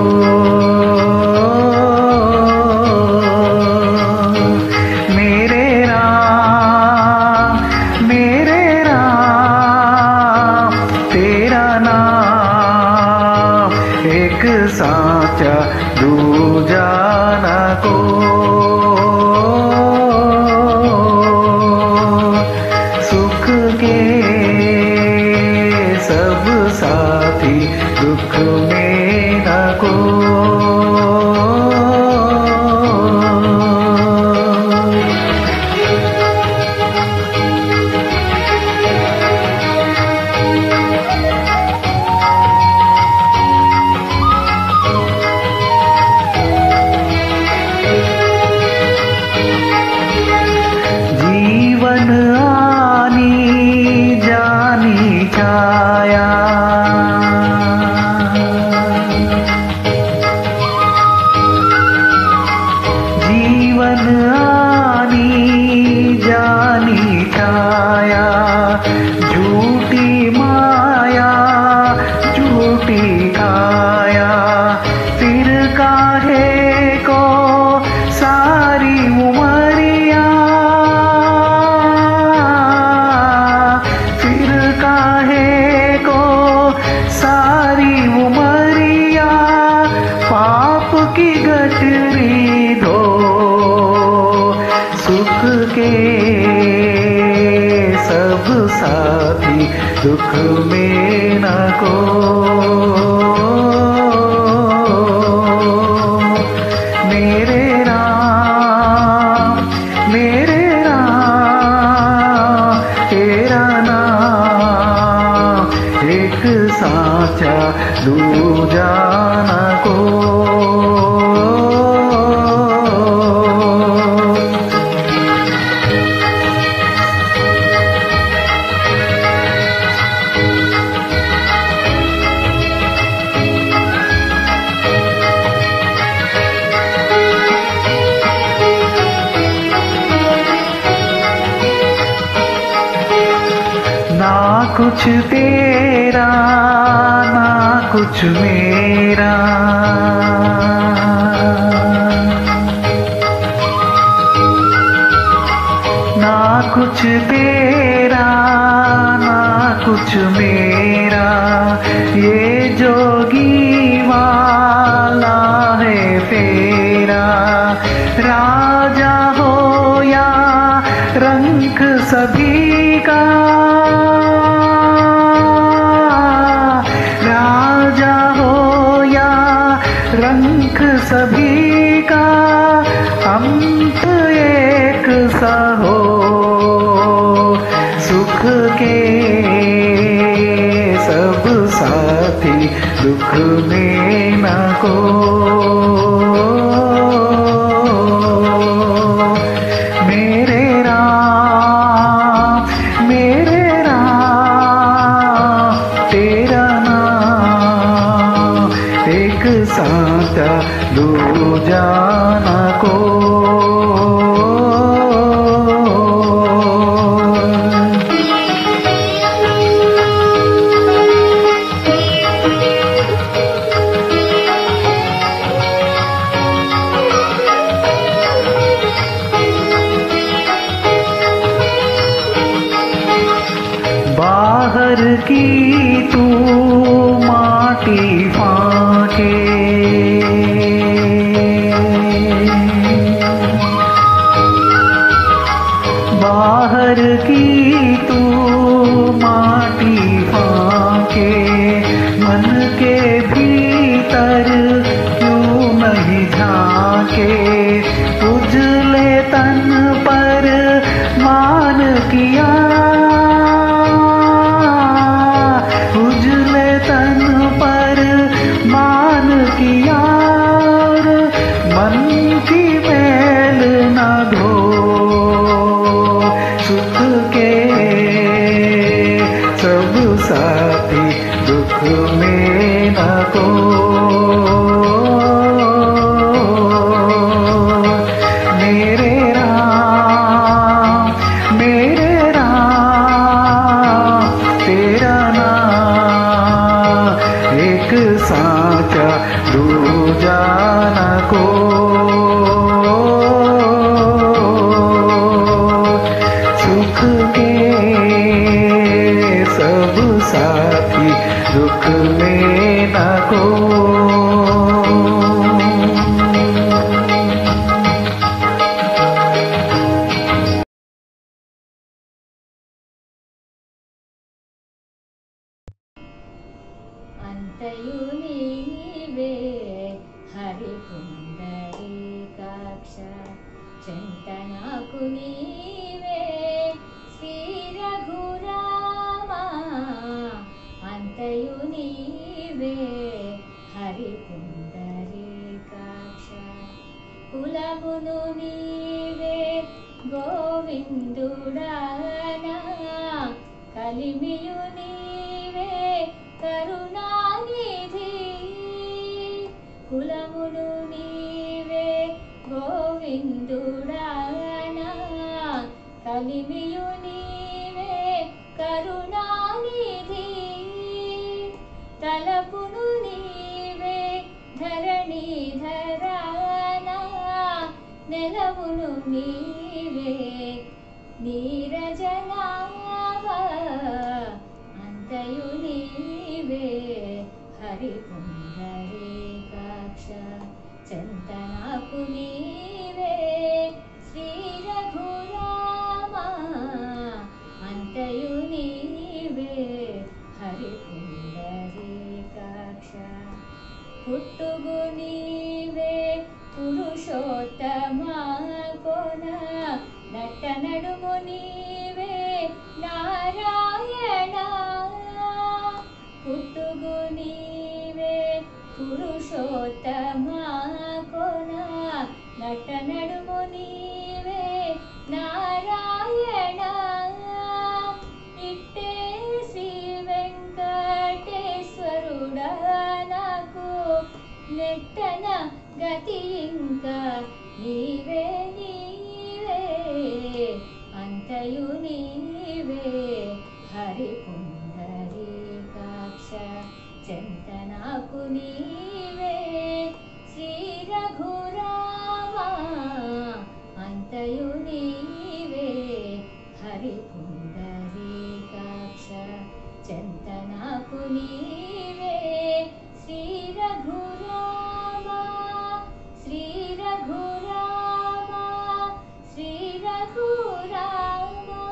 साचा सुख के सब साथी दुख में न को मेरे राम तेरा नाम एक साचा दूजा न को ना कुछ तेरा ना कुछ मेरा ना कुछ तेरा ना कुछ मेरा ये जोगी वाला है फेरा राजा हो या रंग सभी का राजा हो या रंग सभी का अंत एक सा हो सुख के सब साथी दुख में न को मेरे राम तेरा नाम एक साचा दूजा न को बाहर की तू माटी फाके बाहर की तू माटी फाके मन के भीतर क्यों नहीं झांके उजले तन पर मान किया उजले तन पर मान किया मन की मैल न धो सुख के सब साथी दुख में न को मेरे राम तेरा नाम एक साचा दूजा न को सुख के सब साथी दुख में न को అంతయు నీవే హరి పుండరీకాక్ష చింతనకు నీవే శ్రీ రఘురామ అంతయు నీవే హరి పుండరీకాక్ష కులమును నీవే గోవిందుడానా కలిమియు నీవే కరుణానిధి కులమును నీవే గోవిందుడానా కలిమియు నీవే కరుణానిధి తలపును నీవే ధరణీధరానా నెలవును నీవే నీరజనావ అంతయు నీవే హరి పుండరీకాక్ష చింతనకు నీవే శ్రీ రఘు నడుము నీవే నారాయణ పుట్టుగు నీవే పురుషోత్తమా కొన నట నడుము నీవే నారాయణ ఇట్టే శ్రీ వెంకటేశ్వరుడా నాకు నెట్టన గతి ఇంకా నీవే నీవే అంతయు నీవే హరి పుండరీకాక్ష చెంత నాకు నీవే శ్రీ రఘురామా అంతయు నీవే హరి పుండరీకాక్ష చెంత నాకు నీవే శ్రీ రఘురామా శ్రీ రఘురామా శ్రీ రఘురామా.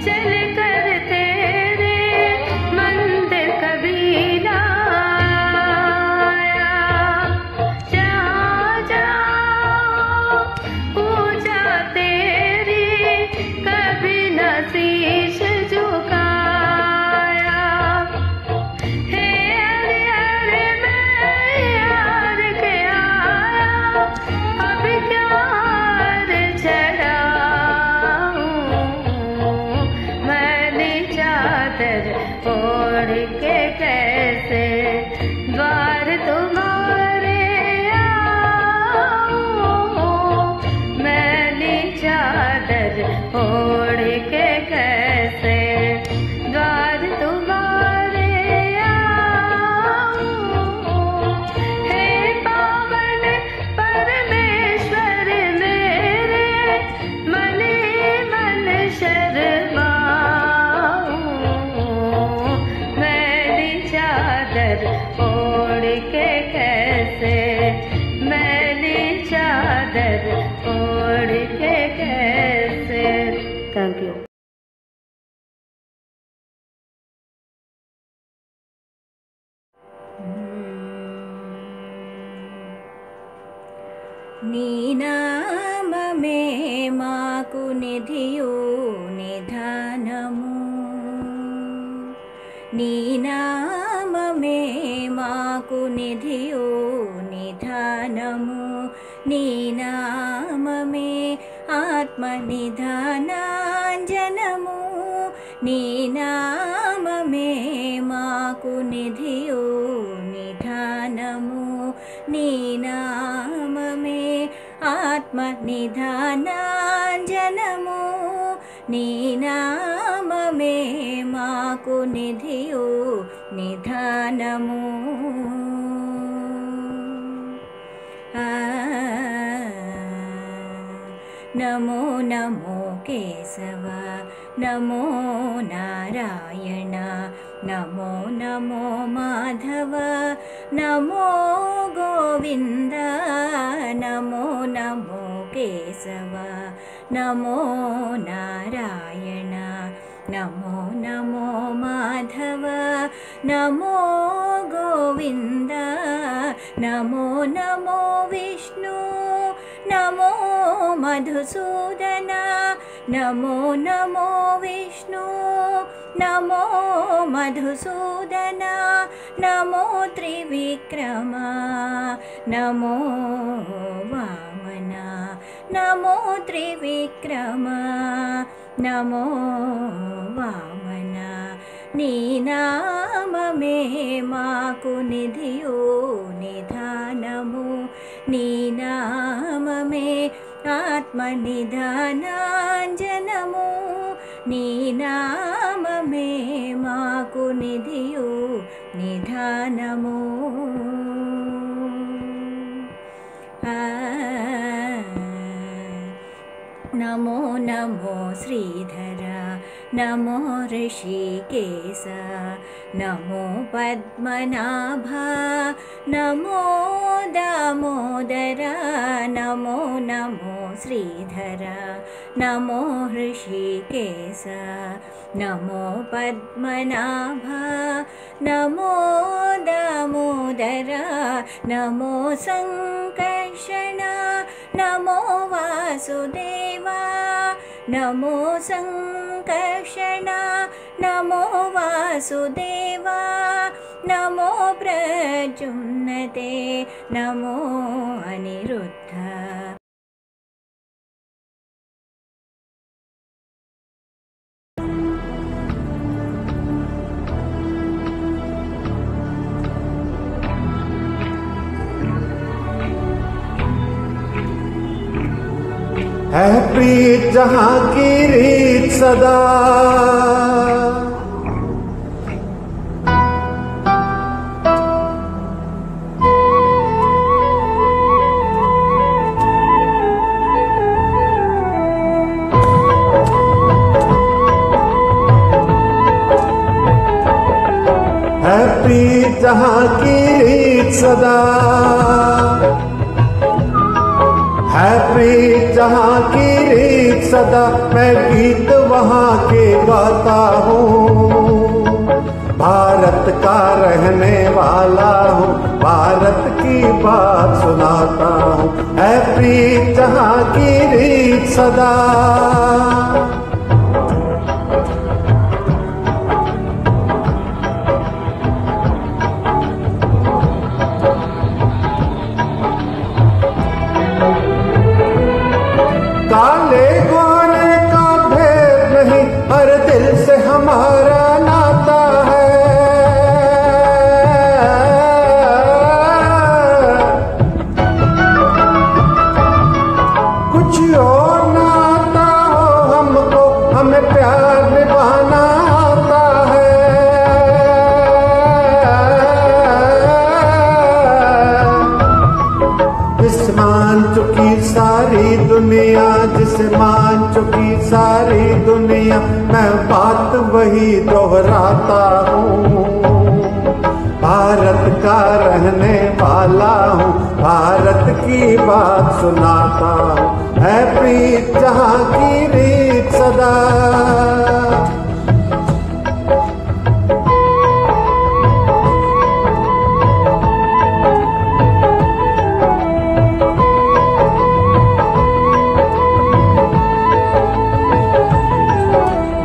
चल कर तेरे मंदिर कभी चादर ओढ़ के कैसे द्वार तुम्हारे आऊं, मैली चादर ओढ़ के कैसे द्वार तुम्हारे आऊं। हे पावन परमेश्वर मेरे मन मन शर्माऊं, मैली चादर ओढ़ के कैसे, मैली चादर ओढ़ के कैसे। Thank you. నీ నామమే మాకు నిధియు నిధానము, నీ నామమే మాకు నిధియు నిధానము, నీ నామమే ఆత్మ నిధానాంజనము, నీ నామమే మాకు నిధియు నిధానము, నీ నామమే ఆత్మ నిధానాంజనము, నీ నామమే మాకు నిధియు నిధానము। నమో నమో కేశవ, నమో నారాయణ, నమో నమో మాధవ, నమో గోవింద, నమో నమో కేశవ, నమో నారాయణ, నమో నమో మాధవ, నమో గోవింద, నమో నమో విష్ణు, నమో మధుసూదన, నమో నమో విష్ణు, నమో మధుసూదన, నమో త్రివిక్రమ, నమో వామన, నమో త్రివిక్రమ, నమో వామన। నీ నామమే మాకు నిధియు నిధానము, నీ నామమే ఆత్మ నిధానాంజనము, నీ నామమే మాకు నిధియు నిధానము। నమో నమో శ్రీధర, నమో ఋషికేశ, నమో పద్మనాభ, నమో దామోదర, నమో నమో శ్రీధర, నమో ఋషికేశ, నమో పద్మనాభ, నమో దామోదర, నమో సంకర్షణ, నమో వాసుదేవ, నమో సంకర్షణ, నమో వాసుదేవ, నమో ప్రద్యుమ్నతే, నమో అనిరుద్ధ। है प्रीत जहां की रीत सदा, है प्रीत जहां की रीत सदा, है प्रीत जहां की रीत सदा, मैं गीत वहां के गाता हूँ, भारत का रहने वाला हूँ, भारत की बात सुनाता हूँ, है प्रीत जहां की रीत सदा। काले गोरे का भेद नहीं, हर दिल से हमारा नाता दुनिया जिसे मान चुकी सारी दुनिया, मैं बात वही दोहराता हूँ। भारत का रहने वाला हूँ, भारत की बात सुनाता हूँ। है प्रीत जहाँ की रीत सदा,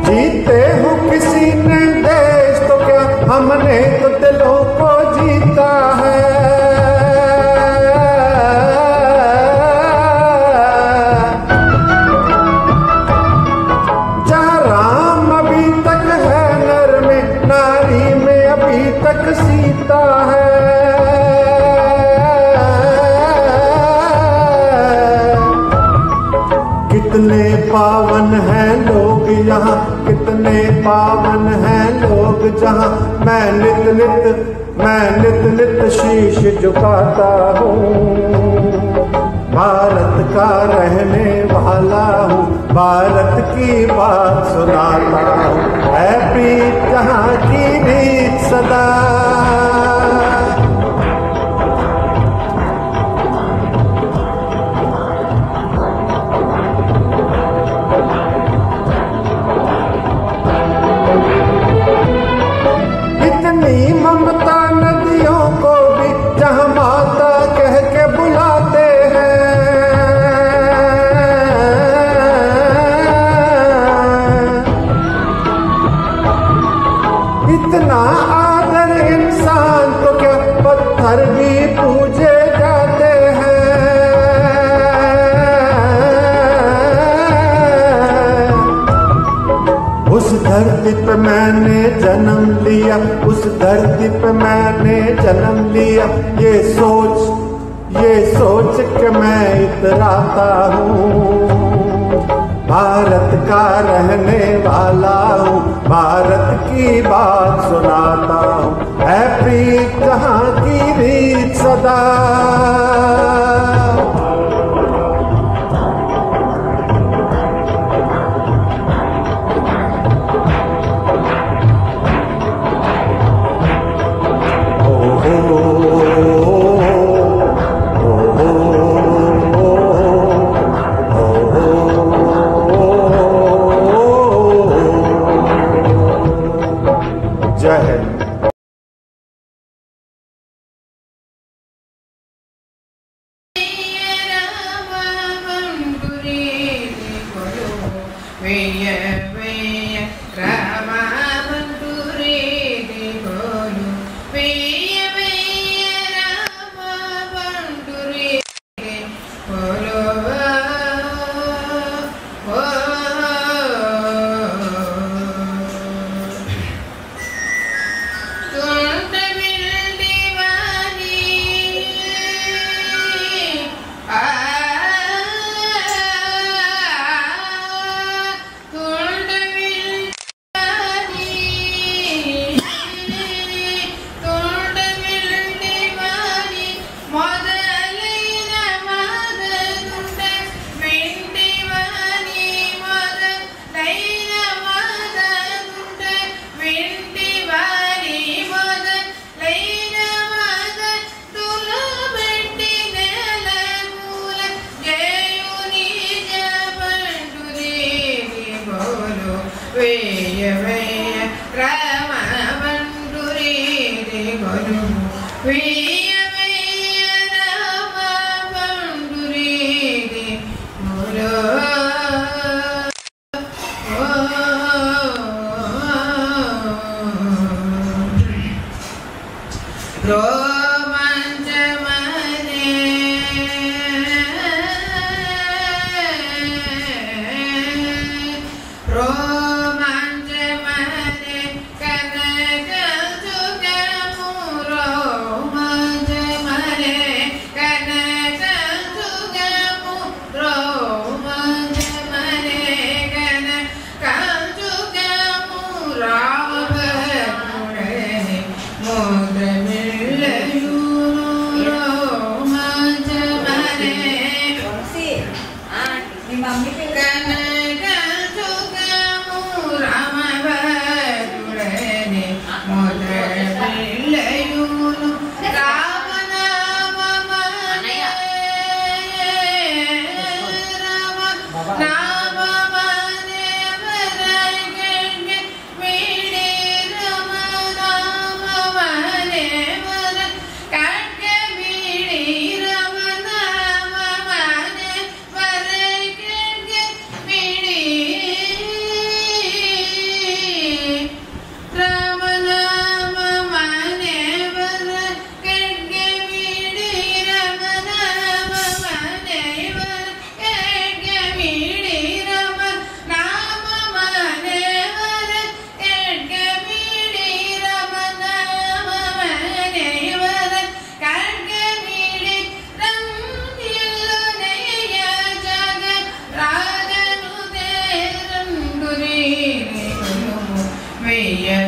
जीते हो किसी ने देश तो क्या, हमने तो दिलों को जीता है। जहाँ राम अभी तक है नर में, नारी में अभी तक सीता है। कितने पावन हैं लोग यहाँ, कितने पावन हैं लोग जहाँ, मैं नित नित शीश झुकाता हूँ। भारत का रहने वाला हूँ, भारत की बात सुनाता हूँ। है प्रीत जहाँ की रीत सदा, ममता नदियों को भी जहाँ माता कह के बुलाते हैं। इतना आदर इंसान तो क्या, पत्थर भी पूजे जाते हैं। उस धरती पे मैंने जन्म लिया, उस धरती पे मैंने जन्म लिया, ये सोच के मैं इतराता हूँ। भारत का रहने वाला हूँ, भारत की बात सुनाता हूँ। है प्रीत जहाँ की रीत सदा, जय हिंद। Mood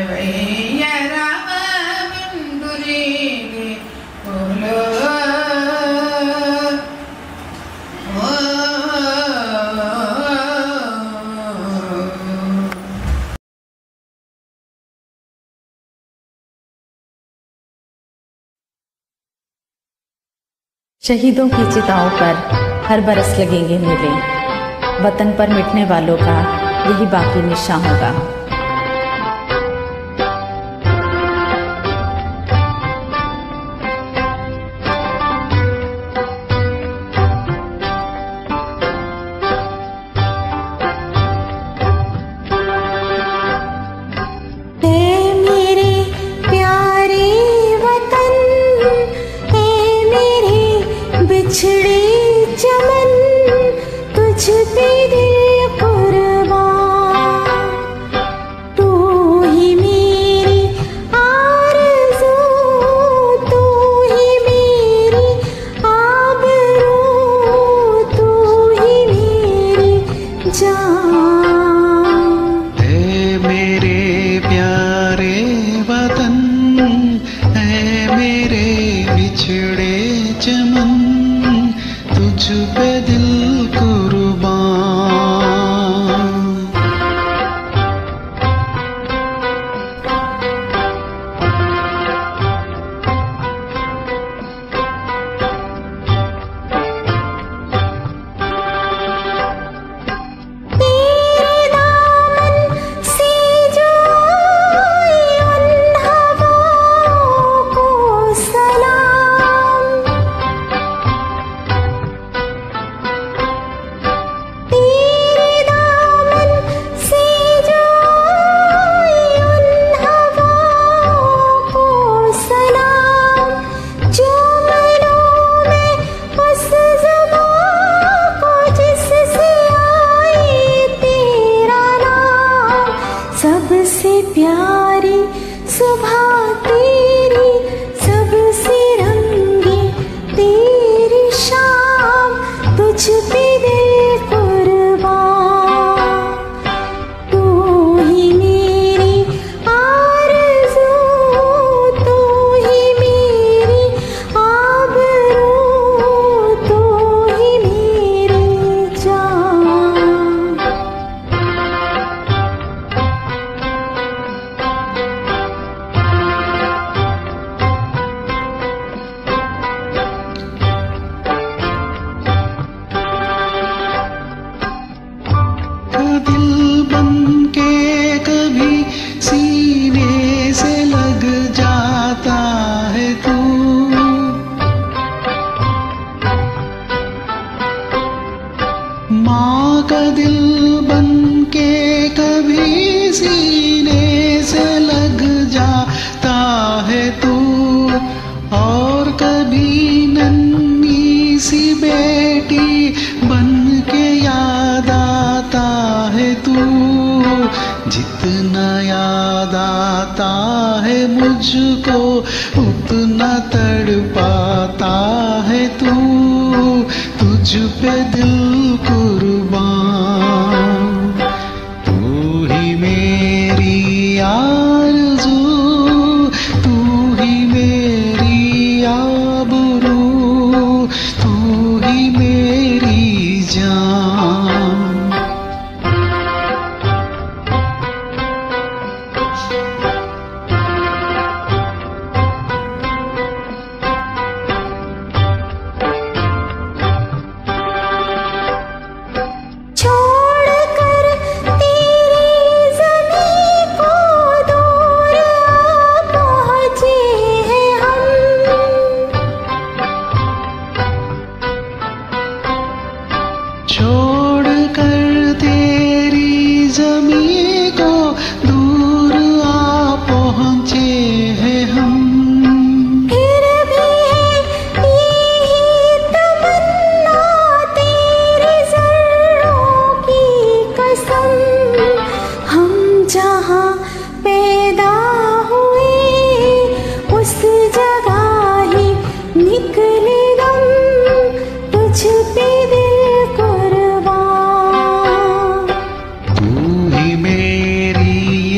वैया राम बिंदुरी बोलो शहीदों की चिताओं पर हर बरस लगेंगे मेले, वतन पर मिटने वालों का यही बाकी निशान होगा।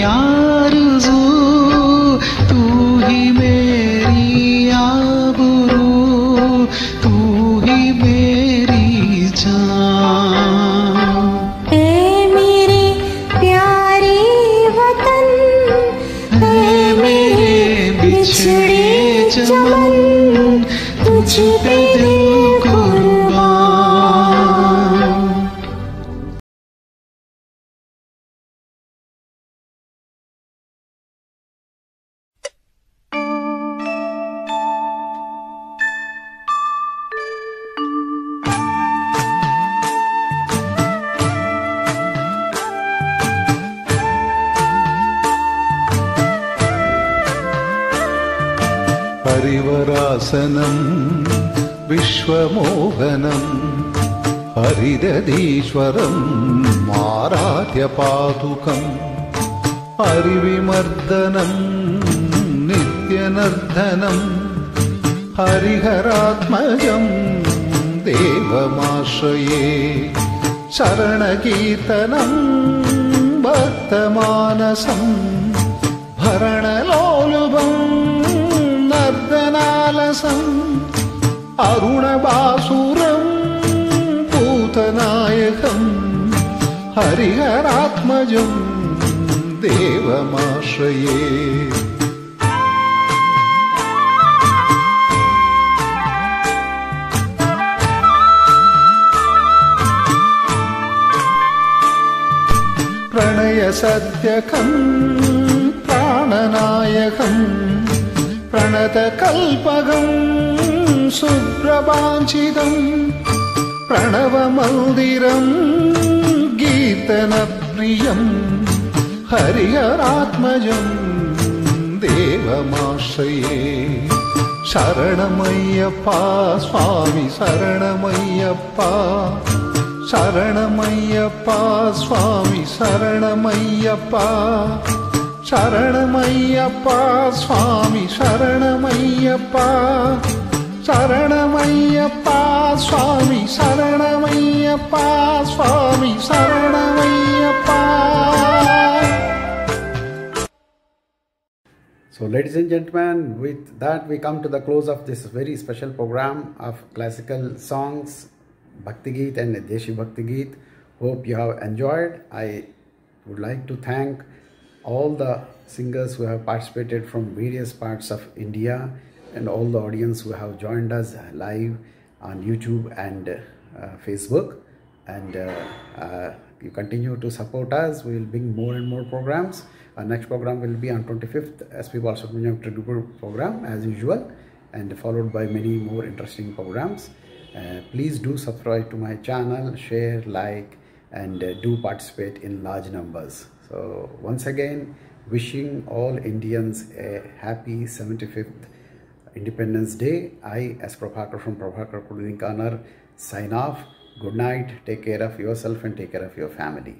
आरज़ू बिछड़े चमन तुझ पे दिल कुर्बान। ഹരിവരാസനം വിശ്വമോഹനം ഹരിരതീശ്വരം ആരാധ്യപാദുകം ഹരിവിമർദ്ദനം നിത്യനർദ്ദനം ഹരിഹരാത്മജം ദേവമാശ്രയേ ശരണകീർത്തനം ഭക്തമാനസം ഭരണലോലുപം നർദ്ദനാലസം അരുണബാസുരം പൂതനായകം ഹരിഹരാത്മജം ദേവമാശ്രയേ പ്രണയസദ്യകം പ്രാണനായകം പ്രണതകൽപകം സുപ്രഭാഞ്ചിതം പ്രണവമന്ദിരം ഗീതനപ്രിയം ഹരിഹരാത്മജം ദേവമാശ്രയേ ശരണമയ്യപ്പ സ്വാമി ശരണമയ്യപ്പ ശരണമയ്യപ്പ സ്വാമി ശരണമയ്യപ്പ ശരണമയ്യപ്പ സ്വാമി ശരണമയ്യപ്പ ശരണമയ്യപ്പ സ്വാമി ശരണമയ്യപ്പ സ്വാമി ശരണമയ്യപ്പ. So ladies and gentlemen, with that we come to the close of this very special program of classical songs, Bhakti Geet and Deshi Bhakti Geet. Hope you have enjoyed. I would like to thank all the singers who have participated from various parts of India and all the audience who have joined us live on YouTube and Facebook. And you continue to support us. We will bring more and more programs. Our next program will be on 25th SP Balasubramaniam Tribute program as usual, and followed by many more interesting programs. Please do subscribe to my channel, share, like, and do participate in large numbers. So once again, wishing all Indians a happy 75th Independence Day. I, as Prabhakar from Prabhakar Kudinikar, sign off. Good night. Take care of yourself and take care of your family.